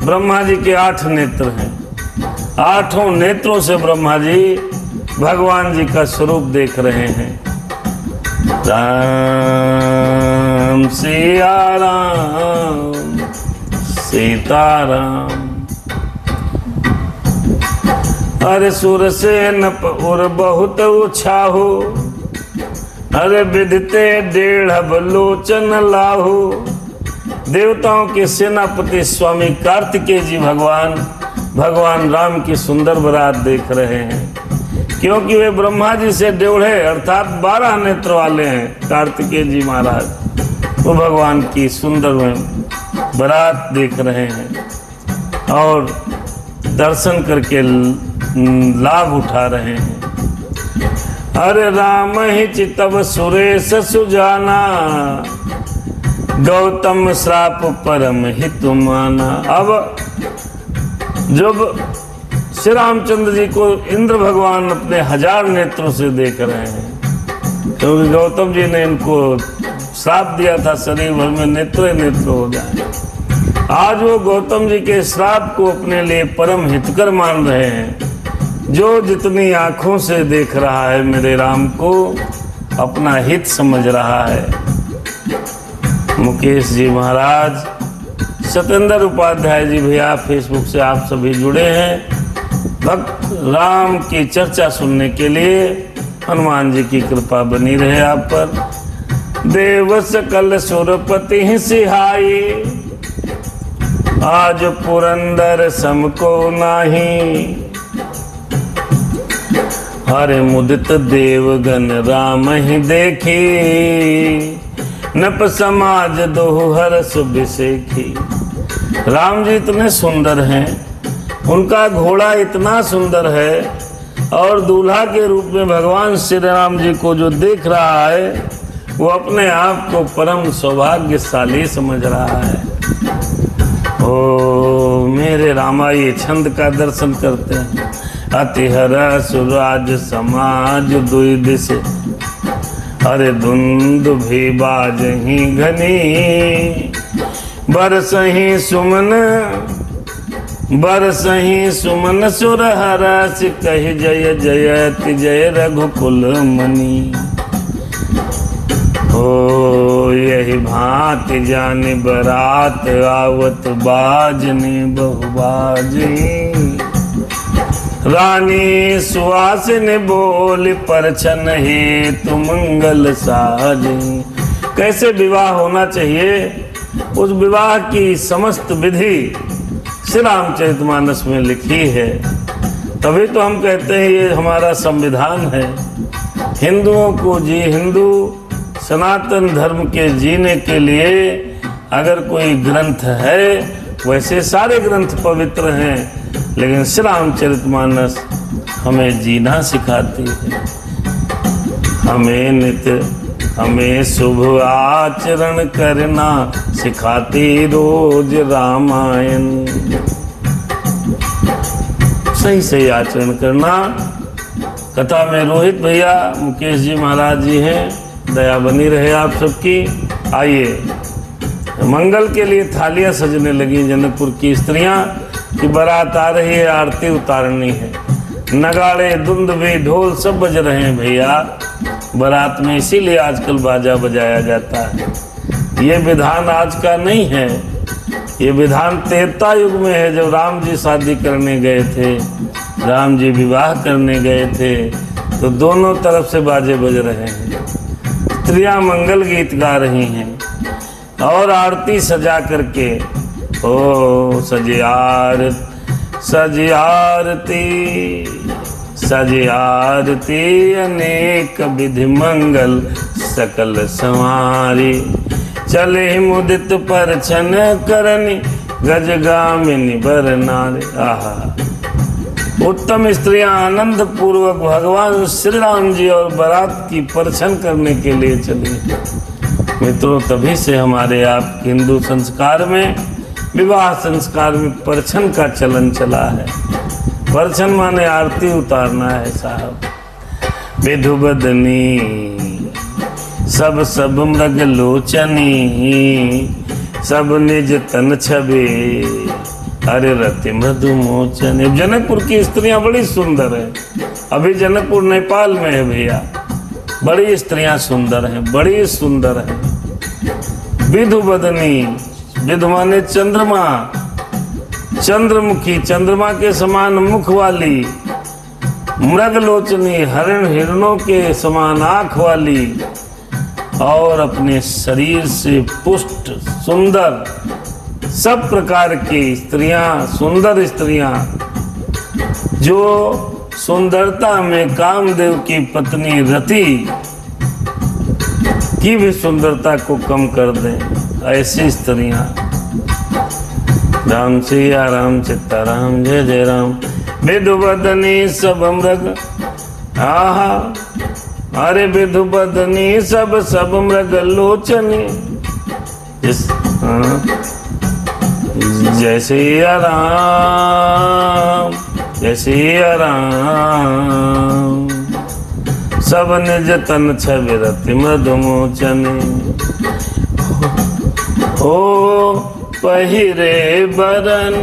ब्रह्मा जी के 8 नेत्र हैं। 8 नेत्रों से ब्रह्मा जी भगवान जी का स्वरूप देख रहे हैं। राम सिया राम सीताराम। अरे सुरसेन और बहुत उछाहो, अरे विधते 1.5 लोचन लाहो। देवताओं के सेनापति स्वामी कार्तिकेय जी भगवान राम की सुंदर बारात देख रहे हैं। क्योंकि वे ब्रह्मा जी से ड्योढ़े अर्थात 12 नेत्र वाले हैं कार्तिकेय जी महाराज। वो भगवान की सुंदर में बारात देख रहे हैं और दर्शन करके लाभ उठा रहे हैं। अरे राम ही चितव सुरेश सुजाना, गौतम श्राप परम हित माना। अब जब श्री रामचंद्र जी को इंद्र भगवान अपने 1000 नेत्रों से देख रहे हैं, क्योंकि गौतम जी ने इनको श्राप दिया था शरीर भर में नेत्र नेत्र हो जाए। आज वो गौतम जी के श्राप को अपने लिए परम हितकर मान रहे हैं। जो जितनी आंखों से देख रहा है मेरे राम को अपना हित समझ रहा है। मुकेश जी महाराज, सत्येंद्र उपाध्याय जी भैया फेसबुक से आप सभी जुड़े हैं। भक्त राम की चर्चा सुनने के लिए हनुमान जी की कृपा बनी रहे आप पर। देव सकल सुरपति सिहाई, आज पुरंदर समको नाही। हरे मुदित देवगन राम ही देखी, नप समाज दोहु हरस बिसेखी। राम जी इतने सुंदर हैं, उनका घोड़ा इतना सुंदर है, और दूल्हा के रूप में भगवान श्री राम जी को जो देख रहा है वो अपने आप को परम सौभाग्यशाली समझ रहा है। ओ मेरे रामा, ये छंद का दर्शन करते हैं। अति हर सुराज समाज दुई दिश, अरे धुंध भी बाजही घनी। बरसही सुमन सुर हरस, कहि जय जयति जय रघुकुल मणि। ओ यही भांति जाने बरात, आवत बाजने बहुबाजी। रानी सुहासिनी बोल परछन हेतु मंगल साजी। कैसे विवाह होना चाहिए, उस विवाह की समस्त विधि श्री रामचरितमानस में लिखी है। तभी तो हम कहते हैं ये हमारा संविधान है। हिंदुओं को हिंदू सनातन धर्म के जीने के लिए अगर कोई ग्रंथ है, वैसे सारे ग्रंथ पवित्र हैं, लेकिन श्री रामचरितमानस हमें जीना सिखाती है। हमें शुभ आचरण करना सिखाती रोज रामायण। सही सही आचरण करना। कथा में रोहित भैया, मुकेश जी महाराज जी हैं, दया बनी रहे आप सबकी। आइए, मंगल के लिए थालियां सजने लगी जनकपुर की स्त्रियां कि बारात आ रही है, आरती उतारनी है। नगाड़े धुंद भी ढोल सब बज रहे हैं भैया बारात में, इसीलिए आजकल बाजा बजाया जाता है। ये विधान आज का नहीं है, ये विधान त्रेता युग में है। जब राम जी शादी करने गए थे, राम जी विवाह करने गए थे, तो दोनों तरफ से बाजे बज रहे हैं। स्त्रियां मंगल गीत गा रही हैं और आरती सजा करके, ओ सजी आरती अनेक विधि मंगल सकल संवारी। चले मुदित परछन करनी गजगामिनी बर नारी। आहा, उत्तम स्त्रियां आनंद पूर्वक भगवान श्री राम जी और बारात की परछन करने के लिए चली। मित्रों, तभी से हमारे आप हिंदू संस्कार में, विवाह संस्कार में परछन का चलन चला है। परछन माने आरती उतारना है साहब। विधु बदनी सब मृग लोचनी, सब निज तन छबे, अरे रति मृदु मोचन। जनकपुर की स्त्रियां बड़ी सुंदर है। अभी जनकपुर नेपाल में है भैया, बड़ी स्त्रियां सुंदर हैं, बड़ी सुंदर हैं। विधु बदनी, विधु माने चंद्रमा, चंद्रमुखी, चंद्रमा के समान मुख वाली। मृगलोचनी, हिरणों के समान आंख वाली, और अपने शरीर से पुष्ट सुंदर, सब प्रकार की स्त्रियां, सुंदर स्त्रियां जो सुंदरता में कामदेव की पत्नी रति की भी सुंदरता को कम कर दें, ऐसी स्त्रियां। राम सिया राम सीताराम जय जय राम। विधुवदनी सब मृग, आहा अरे विधुवदनी सब मृग लोचनी। जय सिया राम जय सिया राम। सब निज तन छवि रति मृदुमोचनी। ओ पहिरे बरन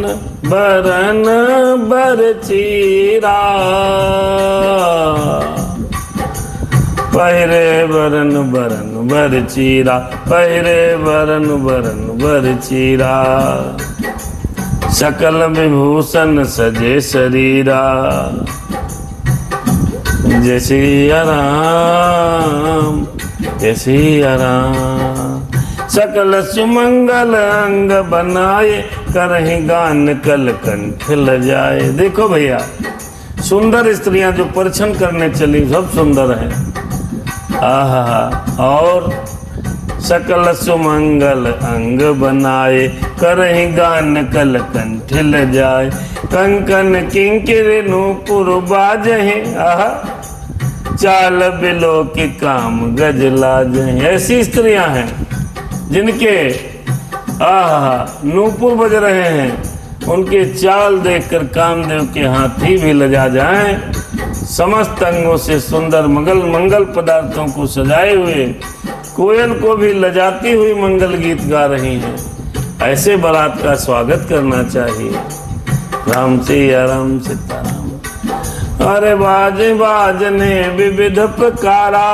बरन बरचीरा, पहिरे बरन बरन बरचीरा, पहिरे बरन बरन बरचीरा। सकल विभूषण सजे शरीरा। जय सिया राम जय सिया राम। सकल सुमंगल अंग बनाए, करहि गान कल कंठ लजाए। देखो भैया, सुंदर स्त्रियां जो परिछन करने चली सब सुंदर हैं। आहा, और सकल सुमंगल अंग बनाए, करहि गान कल कंठ लजाए। कंकन किंकिर नूपुर बाजहि, आहा चाल बिलो की काम गज लाजहि। ऐसी स्त्रियां हैं जिनके आहा नूपुर बज रहे हैं, उनके चाल देखकर कामदेव के हाथी भी लजा जाएं। समस्त अंगों से सुंदर मंगल पदार्थों को सजाए हुए कोयल को भी लजाती हुई मंगल गीत गा रही हैं। ऐसे बारात का स्वागत करना चाहिए। राम सिया राम सीताराम। अरे बाजे बाजने विविध प्रकारा,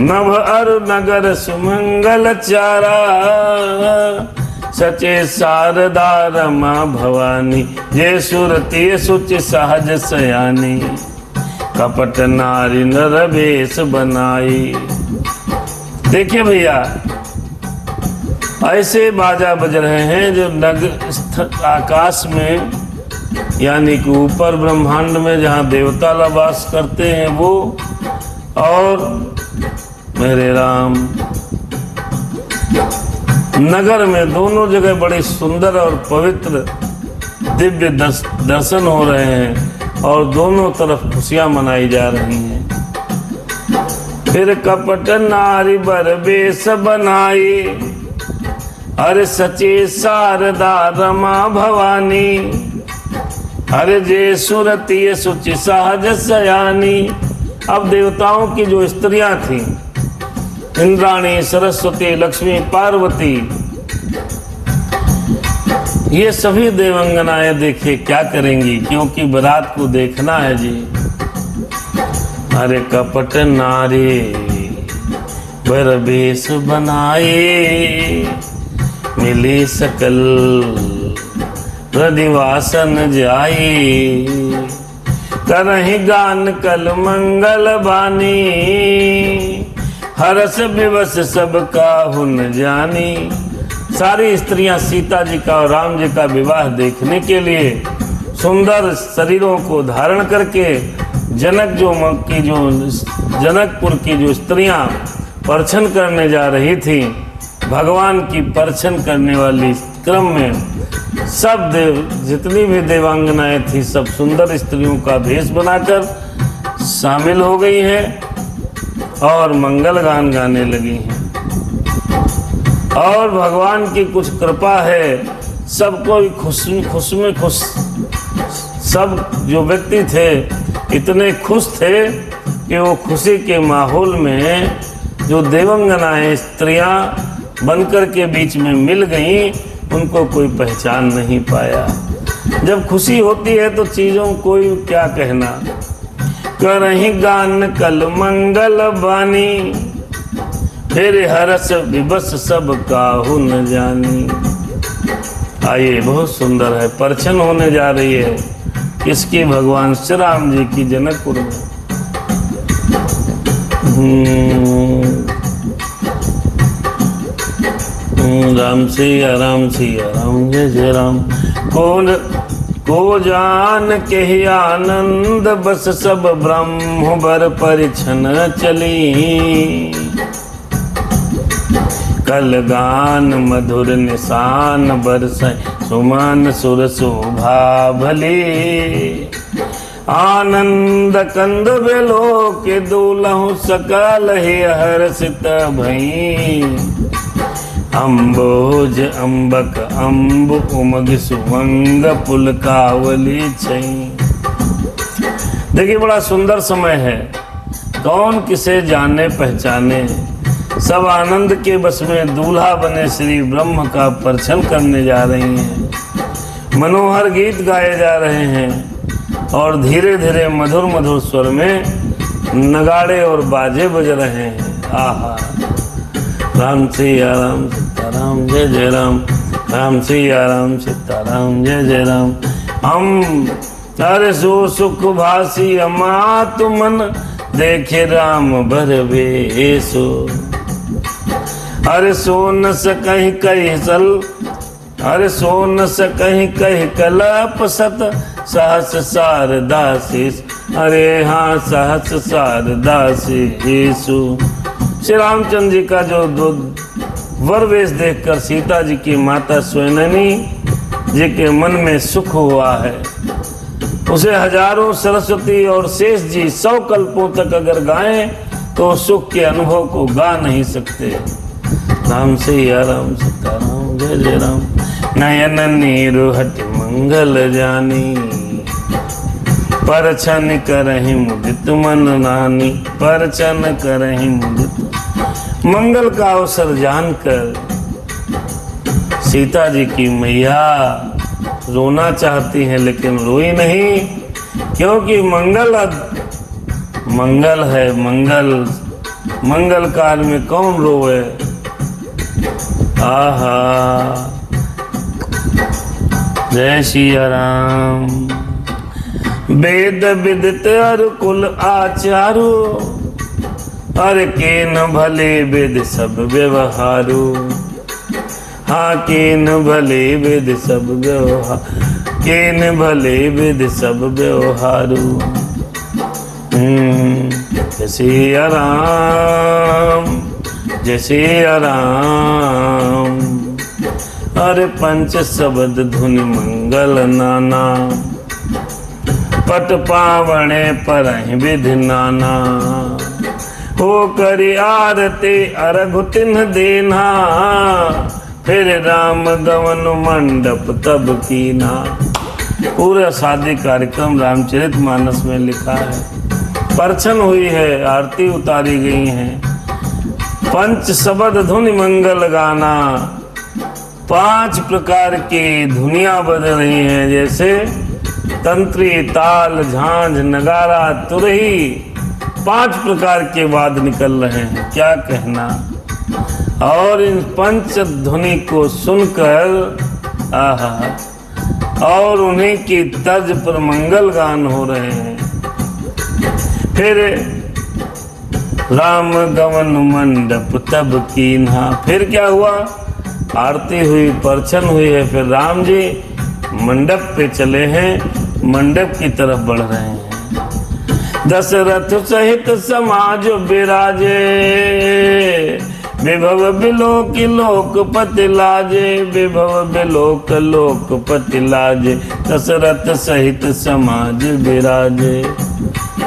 नभ अरु नगर सुमंगल चारा। सचे शारदा रमा भवानी, जे सुरती सुचि सहज सयानी। कपट नारी नर वेश बनाई। देखिए भैया, ऐसे बाजा बज रहे हैं जो आकाश में, यानी कि ऊपर ब्रह्मांड में जहाँ देवता वास करते हैं वो, और मेरे राम नगर में, दोनों जगह बड़े सुंदर और पवित्र दिव्य दर्शन हो रहे हैं और दोनों तरफ खुशियां मनाई जा रही हैं। फिर कपट नारी बर बेश बनाई, अरे सचे शारदा रमा भवानी। अरे जे सुरती सुचि सहज सयानी। अब देवताओं की जो स्त्रियां थीं, इंद्राणी, सरस्वती, लक्ष्मी, पार्वती, ये सभी देवंगनाएं देखे क्या करेंगी, क्योंकि बारात को देखना है जी। अरे कपट नारी बर बेश बनाए, मिली सकल रदिवासन जाई। करहि गान कल मंगल बानी, हरस विवश सब काहुन जानी। सारी स्त्रियां सीता जी का और राम जी का विवाह देखने के लिए सुंदर शरीरों को धारण करके जनकपुर की जो स्त्रियां परछन करने जा रही थी, भगवान की परछन करने वाली क्रम में सब जितनी भी देवांगनाएं थी, सब सुंदर स्त्रियों का भेष बनाकर शामिल हो गई हैं और मंगल गान गाने लगी हैं। और भगवान की कुछ कृपा है, सबको खुश में खुश, सब जो व्यक्ति थे इतने खुश थे कि वो खुशी के माहौल में जो देवंगनाएं स्त्रियां बनकर के बीच में मिल गईं, उनको कोई पहचान नहीं पाया। जब खुशी होती है तो चीजों कोई क्या कहना। करहि गान कल मंगल बानी, फिर हरस विवश सब काहू न जानी। आइए, बहुत सुंदर है, परछन होने जा रही है किसकी? भगवान श्री राम जी की जनकपुर में। राम सिया राम जय जय राम। को जान के ही आनंद बस सब ब्रह्म बर परिछन चली। कल गान मधुर निशान बरसै सुमन सुर शोभा भली। आनंद कंद बेलो के दूलहु सकल ही हर्षित भई। अम्बोज अम्बक अम्ब उमग सुमंग पुलकावली छई। देखिए बड़ा सुंदर समय है, कौन किसे जाने पहचाने। सब आनंद के बस में दूल्हा बने श्री ब्रह्म का परछन करने जा रही हैं। मनोहर गीत गाए जा रहे हैं और धीरे धीरे मधुर मधुर स्वर में नगाड़े और बाजे बज रहे हैं। आहा, राम सिया राम सीताराम जय जय राम, राम सिया राम सीताराम जय जय राम। हम तारे सो सुख भासी अमात मन देखे राम भर वेसो। अरे सो न सकहि कहि सल, अरे सो न सकहि कहि कलप सत सहस सारदासीस। अरे हाँ सहस सारदासीसु। श्री रामचंद्र जी का जो वर वेश देखकर सीता जी की माता स्वयंनी जी के मन में सुख हुआ है, उसे हजारों सरस्वती और शेष जी 100 कल्पों तक अगर गाएं तो सुख के अनुभव को गा नहीं सकते। राम सिया राम सीताराम जय जय राम। नयन नीरु हटि मंगल जानी, परछन करहि मुदित मन नानी। परछन करहि मुदित। मंगल का अवसर जानकर सीता जी की मैया रोना चाहती हैं लेकिन रोई नहीं, क्योंकि मंगल है। मंगल काल में कौन रोए। आहा, जय सिया राम। वेद विदित अरु कुल आचारू, अरे के न भले वेद सब व्यवहारू। हाँ के न भले वेद सब व्यवहार, के न भले वेद सब व्यवहारू। जय सिया राम जय सिया राम। अरे पंच शब्द धुनि मंगल नाना, पट पावणे परहि विधि नाना। हो करि आरती अर्घ तिन्ह देना, फिर राम गवन मंडप तब कीना। पूरा शादी कार्यक्रम रामचरितमानस में लिखा है। परछन हुई है, आरती उतारी गई है, पंच शब्द धुनि मंगल गाना। 5 प्रकार की धुनिया बज रही हैं, जैसे तंत्री, ताल, झांझ, नगारा, तुरही। 5 प्रकार के वाद निकल रहे हैं, क्या कहना। और इन पंच ध्वनि को सुनकर आहा, और उन्हीं की तर्ज पर मंगल गान हो रहे हैं। फिर राम गवन मंडप तब कीन्हा। फिर क्या हुआ, आरती हुई, परछन हुई है, फिर राम जी मंडप पे चले हैं, मंडप की तरफ बढ़ रहे हैं। दशरथ सहित समाज विराजे, विभव बिलोक लोकपति लाजे। विभव बिलोक लोकपति लाजे, दशरथ सहित समाज विराजे।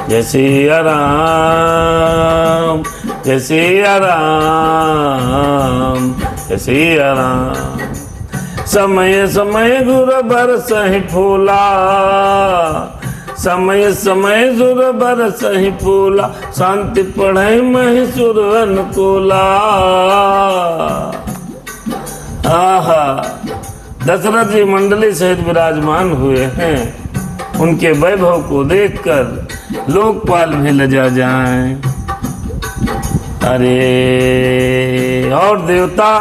जय सिया राम जय सिया राम जय सिया राम। समय समय गुर बरसहि फूला, समय समय सुर बरसहि फूला। शांति पढ़ै महिषुर अनुकूला। आहा, दशरथ जी मंडली सहित विराजमान हुए हैं। उनके वैभव को देखकर लोकपाल भी लजा जाएं। अरे और देवता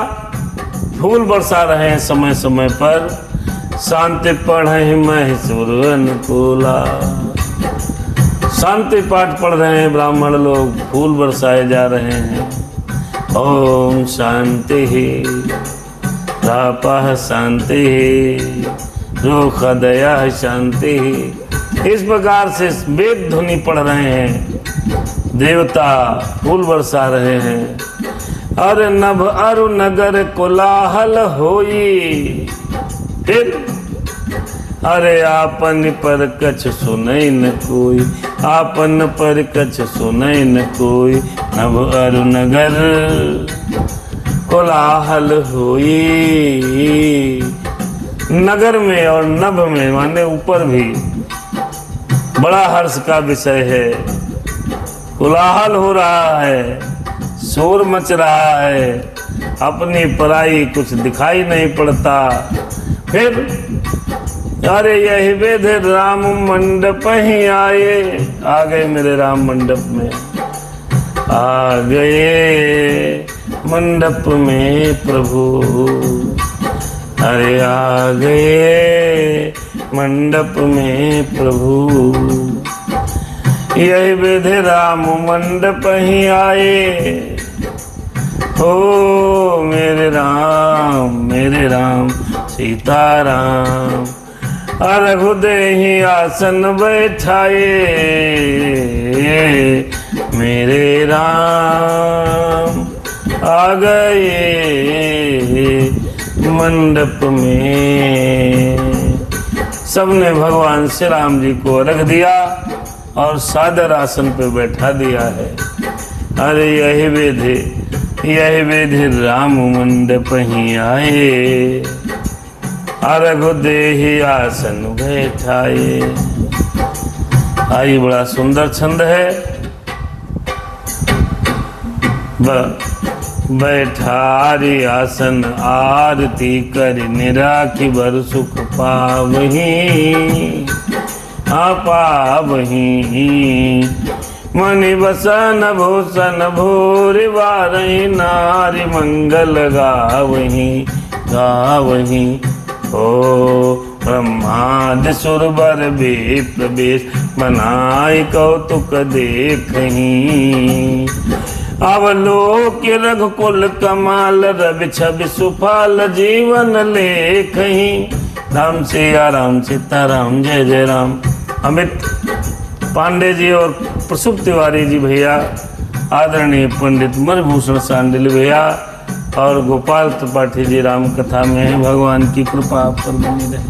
फूल बरसा रहे हैं समय समय पर। शांति पढ़े महिषुर अनुकूला। शांति पाठ पढ़ रहे हैं ब्राह्मण लोग, फूल बरसाए जा रहे हैं। ओम शांति रापः शांति सुख दया शांति। इस प्रकार से वेद ध्वनि पढ़ रहे हैं, देवता फूल बरसा रहे हैं। अरे नभ अरु नगर कोलाहल होई, फिर अरे आपन पर कछ सुनई न कोई, आपन पर कछ सुनई न कोई। नभ अरु नगर कोलाहल होई, नगर में और नभ में माने ऊपर भी बड़ा हर्ष का विषय है। कोलाहल हो रहा है, शोर मच रहा है, अपनी पराई कुछ दिखाई नहीं पड़ता। फिर अरे यही वेद राम मंडप ही आए, आ गए मेरे राम मंडप में, आ गए मंडप में प्रभु। अरे आ गए मंडप में प्रभु, यही वेद राम मंडप ही आए। हो मेरे राम सीताराम, रघुदेहि आसन बैठाए, मेरे राम आ गए मंडप में। सबने भगवान श्री राम जी को रख दिया और सादर आसन पे बैठा दिया है। अरे यही वेद राम मंडप ही आए, रघुदेहि आसन बैठाए। आई बड़ा सुंदर छंद है। बैठारी आसन आरती कर निराखी बर सुख पावही, पावही। मणि बसन भूषण भूरि बारही, नारी मंगल गावही गावही। ओ ब्रह्मादि सुर बर विप्र बेश, बनाई कौतुक देखही। अवलोक रघुकुल कमाल, रवि छवि सुफल जीवन लेखही। राम सिया राम सीताराम जय जय राम। अमित पांडे जी और प्रसुप तिवारी जी भैया, आदरणीय पंडित मणिभूषण सांडिल भैया और गोपाल त्रिपाठी जी राम कथा में, भगवान की कृपा पर बनी रहे।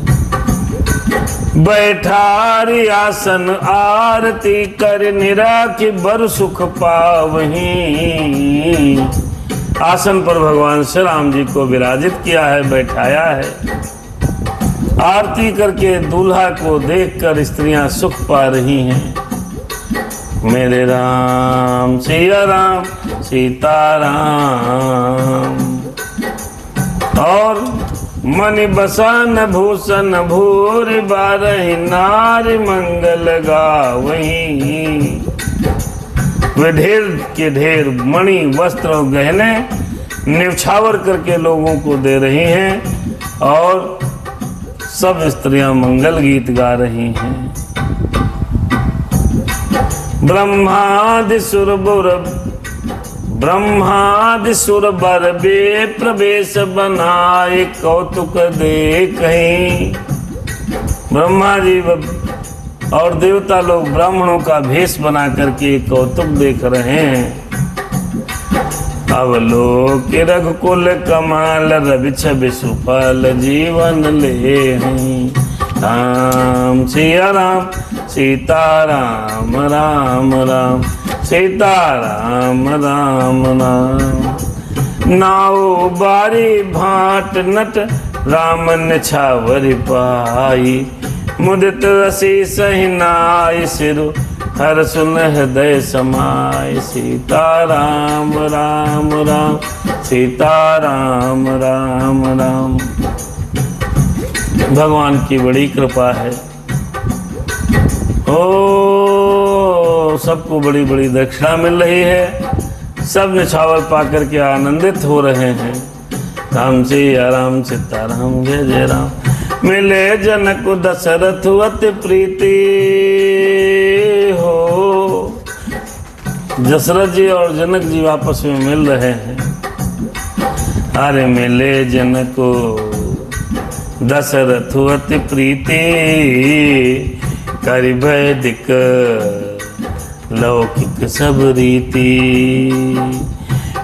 बैठारी आसन आरती कर निराखी बर सुख पावही। आसन पर भगवान श्री राम जी को विराजित किया है, बैठाया है। आरती करके दूल्हा को देखकर स्त्रियां सुख पा रही हैं। मेरे राम सिया राम सीताराम। और मणि बसन भूषण भूरि बारही, नारी मंगल गावही। वे ढेर के ढेर मणि वस्त्र और गहने न्यौछावर करके लोगों को दे रही हैं और सब स्त्रियां मंगल गीत गा रही हैं। ब्रह्मादि सुर बर विप्र वेश, बनाए कौतुक देखहि। ब्रह्मा जी और देवता लोग ब्राह्मणों का भेष बना करके कौतुक देख रहे हैं। अवलोक रघुकुल कमाल, रवि छवि सुफल जीवन लेहि। राम सिया राम सीताराम राम राम सीताराम राम राम। नाव बारी भाट नट, राम निछावर पाई। मुदित रसी सही नाय, सिरु हर सुन हृदय समाय। सीताराम राम राम सीताराम राम राम। भगवान की बड़ी कृपा है। ओ सबको बड़ी बड़ी दक्षिणा मिल रही है। सब निछावर पाकर के आनंदित हो रहे हैं। राम सिया राम सीताराम जय जय राम। मिले जनक दशरथ अति प्रीति हो। दशरथ जी और जनक जी आपस में मिल रहे हैं। अरे मिले जनक दशरथ अति प्रीति करि वैदिक लौकिक सब रीति।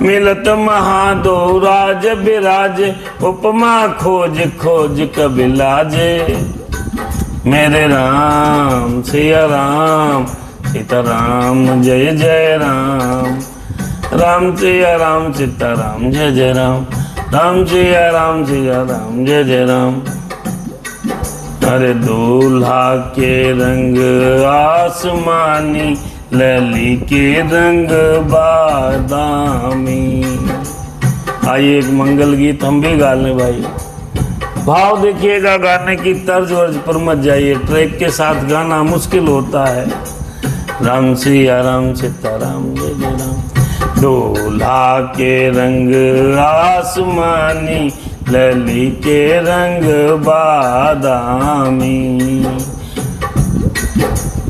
मिलत महादो राज बिराज उपमा खोज खोज कबि लाजे। मेरे राम सिया राम सीता राम जय जय राम। राम सिया राम सीता राम जय जय राम। राम सिया राम जय जय राम। अरे दूल्हा के रंग आसमानी लली के रंग बादामी। आइए एक मंगल गीत हम भी गा लें भाई। भाव देखिएगा, गाने की तर्ज वर्ज पर मत जाइए, ट्रैक के साथ गाना मुश्किल होता है। राम सिया राम सीता राम जय जय राम। दूल्हा के रंग आसमानी लली के रंग बादामी।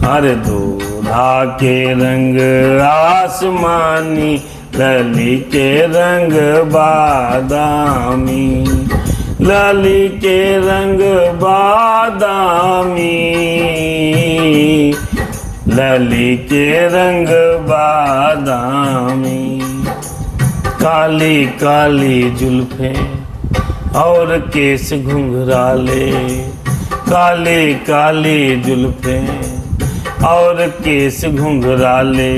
अरे दूल्हा के रंग आसमानी लली के रंग बादामी। लली के रंग बादामी। लली के रंग बादामी। काली काली जुल्फे और केस घुंघराले। काली काली जुल्फे और केस घुंघराले।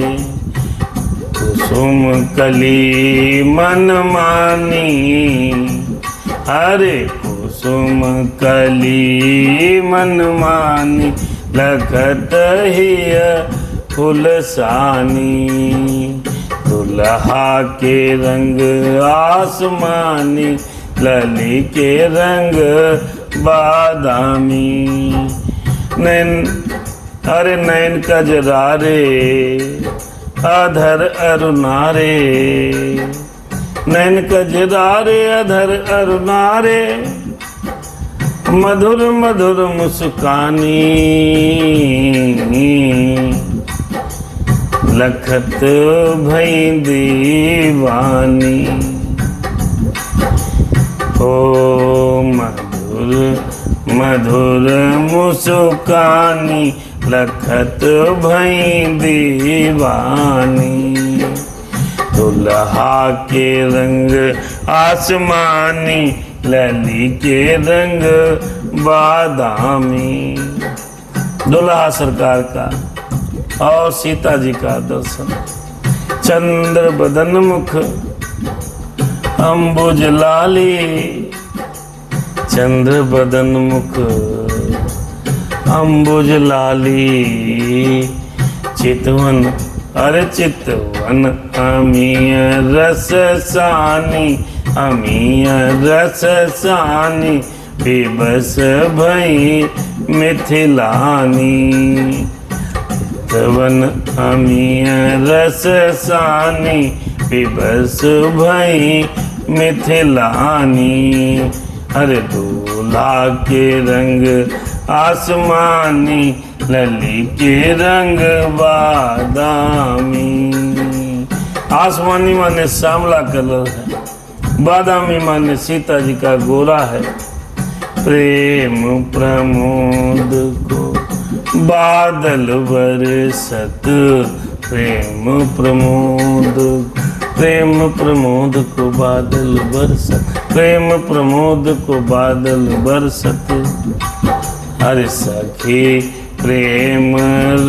कुसुम कली मन मानी। अरे कुसुम कली मन मानी लखत हिय फुलसानी। दुल्हा के रंग आसमानी लली के रंग बादामी। नैन अरे नैन कजरारे अधर अरुणारे। नैन कजरारे अधर अरुणारे। मधुर मधुर मुस्कानी लखत भई दीवानी। ओ मधुर मधुर मुस्कानी लखत भई दीवानी। दुल्हा के रंग आसमानी लली के रंग बादामी। दुल्हा सरकार का और सीता जी का दर्शन। चंद्र बदन मुख अंबुज लाली। चंद्र बदन मुख अंबुज लाली। चितवन अरे चितवन अमीय रस सानी। अमीय रस सानी बेबस भई मिथिलानी। चितवन अमीय रस सानी बेबस भई मिथिलानी। अरे दूल्हा के रंग आसमानी लली के रंग बादामी। आसमानी माने श्यामला कलर है, बादामी माने सीता जी का गोरा है। प्रेम प्रमोद को बादल बरसत। प्रेम प्रमोद को बादल बरसत। प्रेम प्रमोद को बादल बरसत। हर सखी प्रेम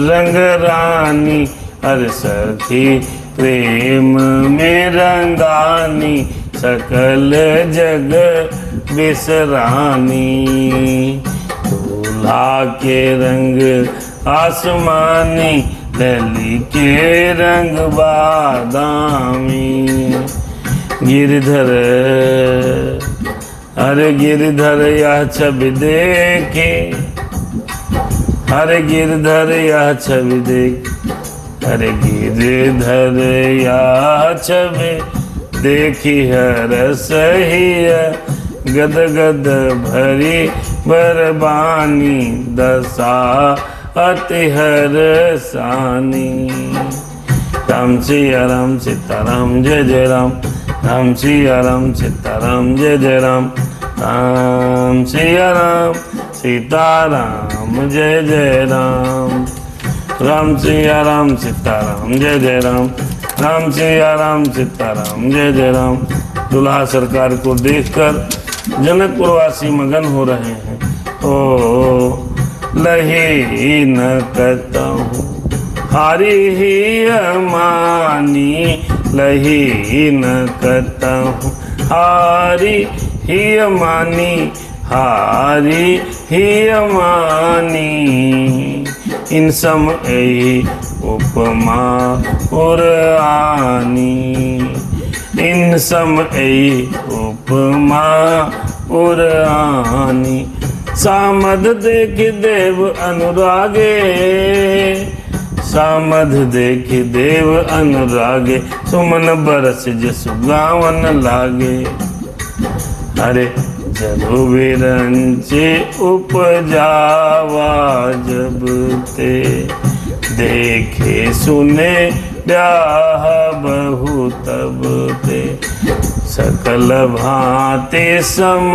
रंग रानी। हर सखी प्रेम में रंगानी। सकल जग बिसरानी। दूल्हा के रंग आसमानी लली के रंग बादामी। गिरधर अरे गिरधर यह छवि देखे। अरे गिरधर यह छवि देख। अरे गिरधर यह छवि देखी हरस हिय। गद गद भरी बरबानी दशा अति हरसानी। राम सिया राम सीता राम जय जय राम। राम सिया राम सीता राम जय जय राम। राम सिया राम सीताराम जय जय राम। राम सिया राम सीताराम जय जय राम। राम सिया राम सीताराम जय जय राम। दुल्हा सरकार को देखकर जनकपुरवासी मगन हो रहे हैं। ओ लही न करता हूँ हारी ही अमानी, लही न करता हूँ हारी ही अमानी, हारी ही अमानी। इन सम ऐ उपमा पुरानी, इन सम ऐ उपमा पुरानी। सामद देख देव अनुरागे, सामद देख देव अनुरागे। सुमन बरस जसु गावन लागे। अरे जब विरंचे उपजावा जब ते, देखे सुने ब्याह बहु तब ते। सकल भांति सम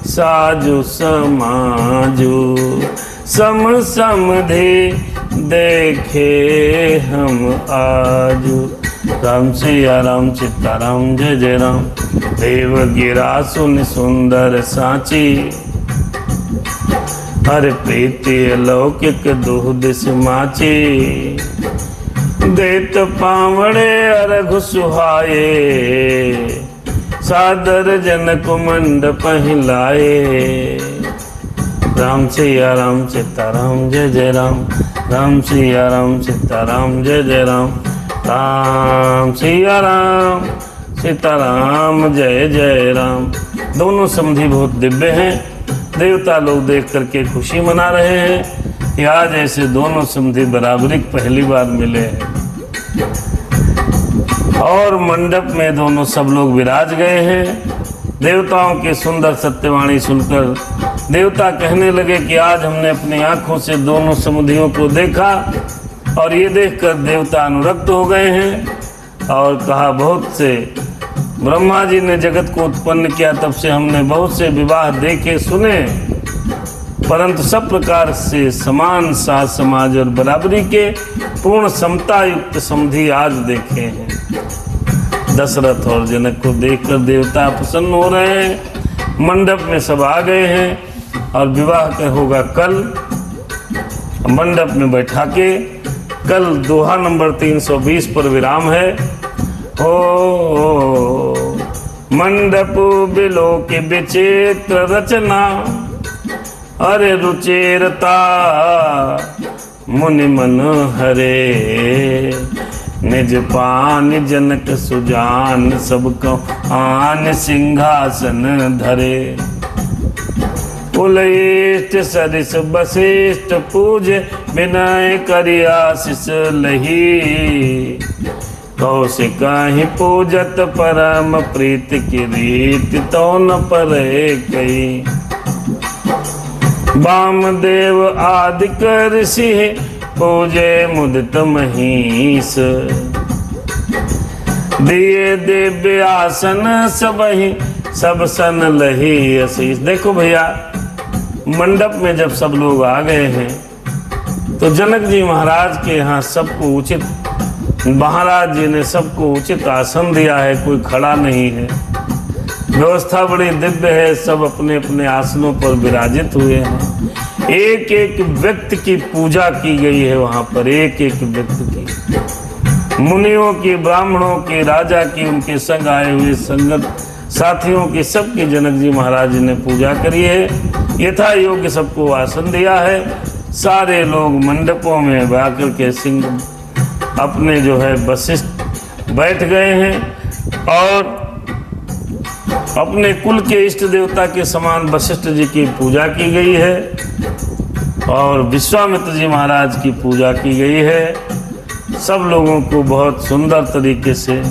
साजु समाजु, सम समधि देखे हम आजु। राम सिया राम सीताराम जय जय राम। देव गिरा सुन सुंदर साची, हर प्रीति अलौकिक दुह दिस माची। देत पावड़े अर्घ सुहाए, सादर जनक मंडप हिलाए। राम सिया राम सीताराम जय जय राम। राम सिया राम सीताराम जय जय राम। राम सिया राम सीताराम जय जय राम। दोनों समधी बहुत दिव्य हैं। देवता लोग देख करके खुशी मना रहे हैं कि आज ऐसे दोनों समधी बराबरी पहली बार मिले हैं। और मंडप में दोनों सब लोग विराज गए हैं। देवताओं की सुंदर सत्यवाणी सुनकर देवता कहने लगे कि आज हमने अपनी आंखों से दोनों समधियों को देखा, और ये देखकर देवता अनुरक्त हो गए हैं। और कहा, बहुत से ब्रह्मा जी ने जगत को उत्पन्न किया, तब से हमने बहुत से विवाह देखे सुने, परंतु सब प्रकार से समान साथ समाज और बराबरी के पूर्ण समता युक्त समधी आज देखे हैं। दशरथ और जनक को देखकर देवता प्रसन्न हो रहे हैं। मंडप में सब आ गए हैं और विवाह होगा कल। मंडप में बैठा के कल दोहा नंबर 320 पर विराम है। ओ मंडप बिलो के विचित्र रचना, अरे रुचेरता मुनि मन हरे। निज पान जनक सुजान, सबको आन सिंहासन धरे। कुलइष्ट सरिस वशिष्ठ पूजे, विनय करि आशीष लही। कौशिक ही पूजत परम प्रीति की रीति, तो न परे कई। वामदेव आदि ऋषि, पूजे मुदित महीस। दिए दिव्य आसन सबहि, सब सन लही आशीष। देखो भैया, मंडप में जब सब लोग आ गए हैं तो जनक जी महाराज के यहाँ सबको उचित, महाराज जी ने सबको उचित आसन दिया है, कोई खड़ा नहीं है। व्यवस्था बड़ी दिव्य है, सब अपने अपने आसनों पर विराजित हुए हैं। एक एक व्यक्ति की पूजा की गई है वहां पर, एक एक व्यक्ति की, मुनियों की, ब्राह्मणों की, राजा की, उनके संग आए हुए संगत साथियों की, सबकी जनक जी महाराज ने पूजा करी है। यथा योग्य सबको आसन दिया है। सारे लोग मंडपों में आकर के सिंह अपने जो है वशिष्ठ बैठ गए हैं और अपने कुल के इष्ट देवता के समान वशिष्ठ जी की पूजा की गई है और विश्वामित्र जी महाराज की पूजा की गई है। सब लोगों को बहुत सुंदर तरीके से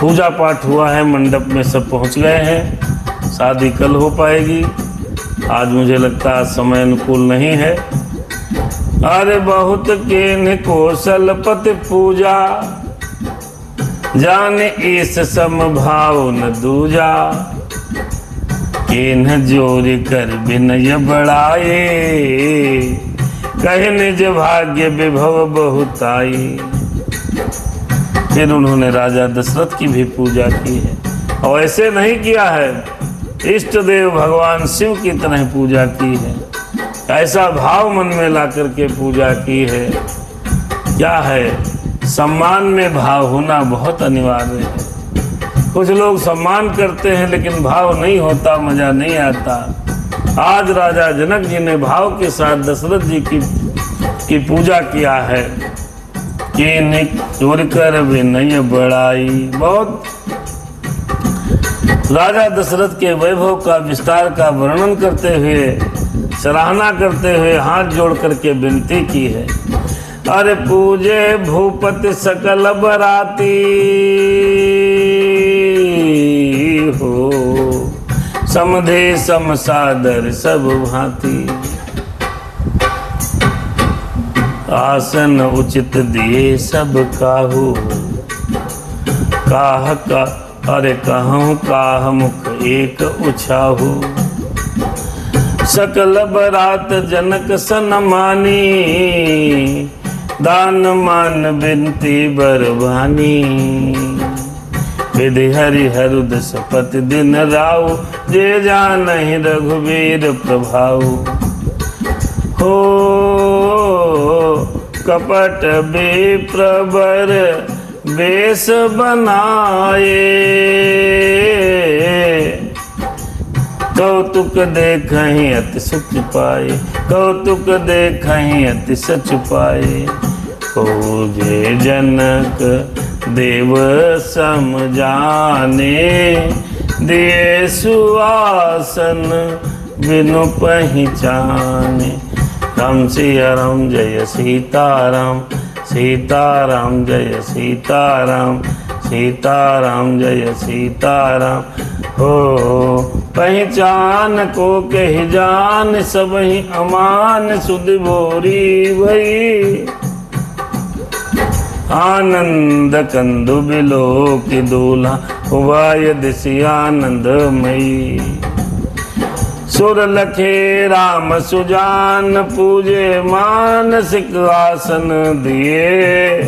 पूजा पाठ हुआ है। मंडप में सब पहुंच गए हैं। शादी कल हो पाएगी। आज मुझे लगता है समय अनुकूल नहीं है। अरे बहुत किन्ह कौशलपति पूजा, जाने इस समभाव न दूजा, केन्ह जोर कर विनय बढ़ाए, कहे निज भाग्य विभव बहुताई। फिर उन्होंने राजा दशरथ की भी पूजा की है, और ऐसे नहीं किया है, इष्ट देव भगवान शिव की तरह पूजा की है। ऐसा भाव मन में ला करके पूजा की है। क्या है, सम्मान में भाव होना बहुत अनिवार्य है। कुछ लोग सम्मान करते हैं लेकिन भाव नहीं होता, मजा नहीं आता। आज राजा जनक जी ने भाव के साथ दशरथ जी की पूजा किया है कि निक कर विनय बढ़ाई। बहुत राजा दशरथ के वैभव का विस्तार का वर्णन करते हुए, सराहना करते हुए हाथ जोड़ करके विनती की है। अरे पूजे भूपति सकल बराती हो, समधे सम सादर सब भांति। आसन उचित दिए सब काहू, काह का अरे कहूँ काह मुख एक उछाहू। सकल बरात जनक सन मानी, दान मान बिनती बरबानी। विधि हरि हरुद सपत दिन राउ, जे जानहि रघुवीर प्रभाऊ। हो कपट विप्रवर वेश बनाए, कौतुक देखहि अति सच पाए, कौतुक देखहि अति सच पाए। पूजे जनक देव सम जाने, दिए सुआसन बिनु पहचाने। राम सिया राम जय सीताराम, सीताराम जय सीताराम, सीताराम जय सीताराम। हो पहचान को कह जान, सबहि अमान सुध बोरी भई। आनंद कंदु बिलो की दूल्हा, उवाय दिशि आनंदमयी। सुर लखे राम सुजान, पूजे मानसिक आसन दिए।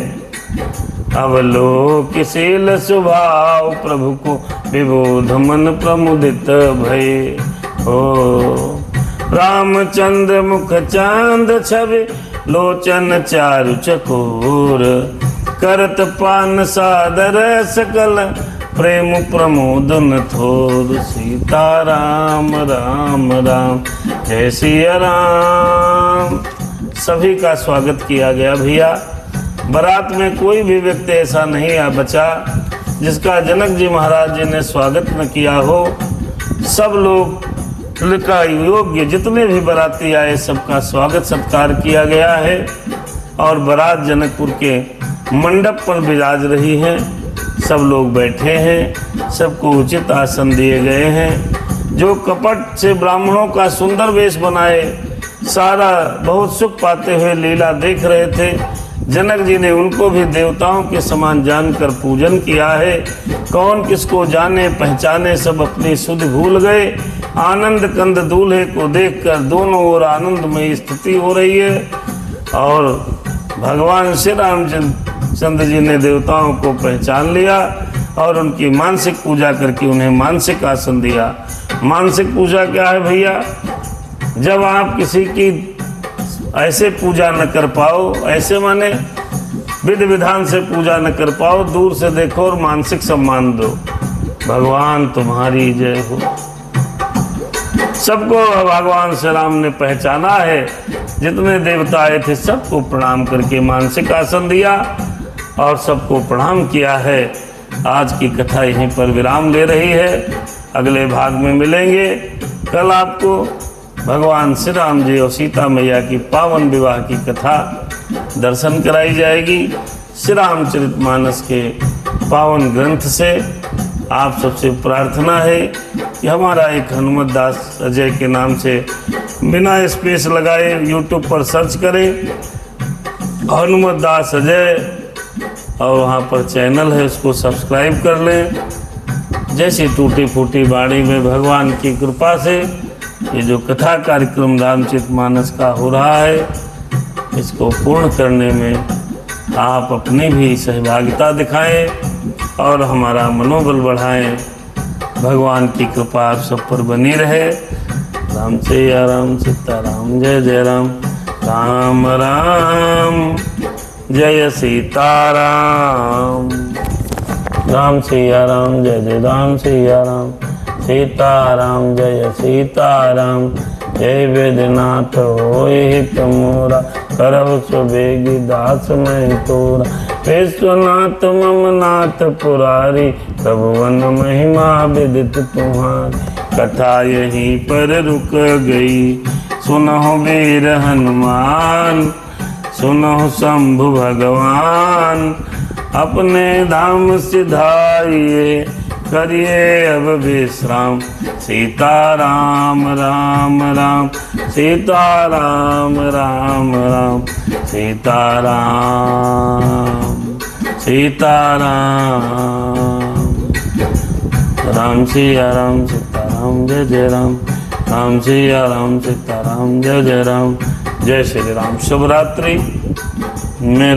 अवलोकिशील स्वभाव, प्रभु को विबोध मन प्रमुदित भये। हो रामचंद्र मुख चांद छवि, लोचन चारु चकोर। करत पान सादर सकल, प्रेम प्रमोदन थोर। सीताराम राम राम जय सिया राम। सभी का स्वागत किया गया भैया। बारात में कोई भी व्यक्ति ऐसा नहीं आ बचा जिसका जनक जी महाराज जी ने स्वागत न किया हो। सब लोग का योग्य जितने भी बाराती आए सबका स्वागत सत्कार किया गया है। और बारात जनकपुर के मंडप पर विराज रही है। सब लोग बैठे हैं, सबको उचित आसन दिए गए हैं। जो कपट से ब्राह्मणों का सुंदर वेश बनाए सारा बहुत सुख पाते हुए लीला देख रहे थे, जनक जी ने उनको भी देवताओं के समान जानकर पूजन किया है। कौन किसको जाने पहचाने, सब अपनी सुध भूल गए। आनंद कंद दूल्हे को देखकर दोनों ओर आनंदमयी स्थिति हो रही है। और भगवान श्री रामचंद्र जी ने देवताओं को पहचान लिया और उनकी मानसिक पूजा करके उन्हें मानसिक आसन दिया। मानसिक पूजा क्या है भैया? जब आप किसी की ऐसे पूजा न कर पाओ, ऐसे माने विधि विधान से पूजा न कर पाओ, दूर से देखो और मानसिक सम्मान दो। भगवान तुम्हारी जय हो। सबको भगवान श्री राम ने पहचाना है। जितने देवता आए थे सबको प्रणाम करके मानसिक आसन दिया और सबको प्रणाम किया है। आज की कथा यहीं पर विराम ले रही है। अगले भाग में मिलेंगे। कल आपको भगवान श्री राम जी और सीता मैया की पावन विवाह की कथा दर्शन कराई जाएगी। श्री रामचरितमानस के पावन ग्रंथ से आप सबसे प्रार्थना है कि हमारा एक हनुमत दास अजय के नाम से बिना स्पेस लगाए यूट्यूब पर सर्च करें, हनुमत दास अजय और वहाँ पर चैनल है, उसको सब्सक्राइब कर लें। जैसी टूटी फूटी बाड़ी में भगवान की कृपा से ये जो कथा कार्यक्रम रामचरितमानस का हो रहा है, इसको पूर्ण करने में आप अपनी भी सहभागिता दिखाएं और हमारा मनोबल बढ़ाएं। भगवान की कृपा आप सब पर बनी रहे। राम सिया राम, सीताराम, जय जय राम। राम राम जय सीताराम। राम सिया राम, जय जय राम सिया राम। सीताराम जय सीताराम। जय वेदनाथ होय हित मोरा, करव सुबेगी दास मैं तोरा। विश्वनाथ मम नाथ पुरारी, प्रभुवन महिमा विदित तुम्हारी। कथा यहीं पर रुक गई, सुनहो वीर हनुमान, सुनहो शंभु भगवान। अपने धाम सिधाइए, करिए अब विश्राम। सीताराम राम राम, सीताराम राम राम, सीताराम सीताराम। राम सिया राम, सीताराम, जय जय राम। राम सिया राम, सीताराम, जय जय राम। जय श्री राम। शुभ रात्रि। मेरे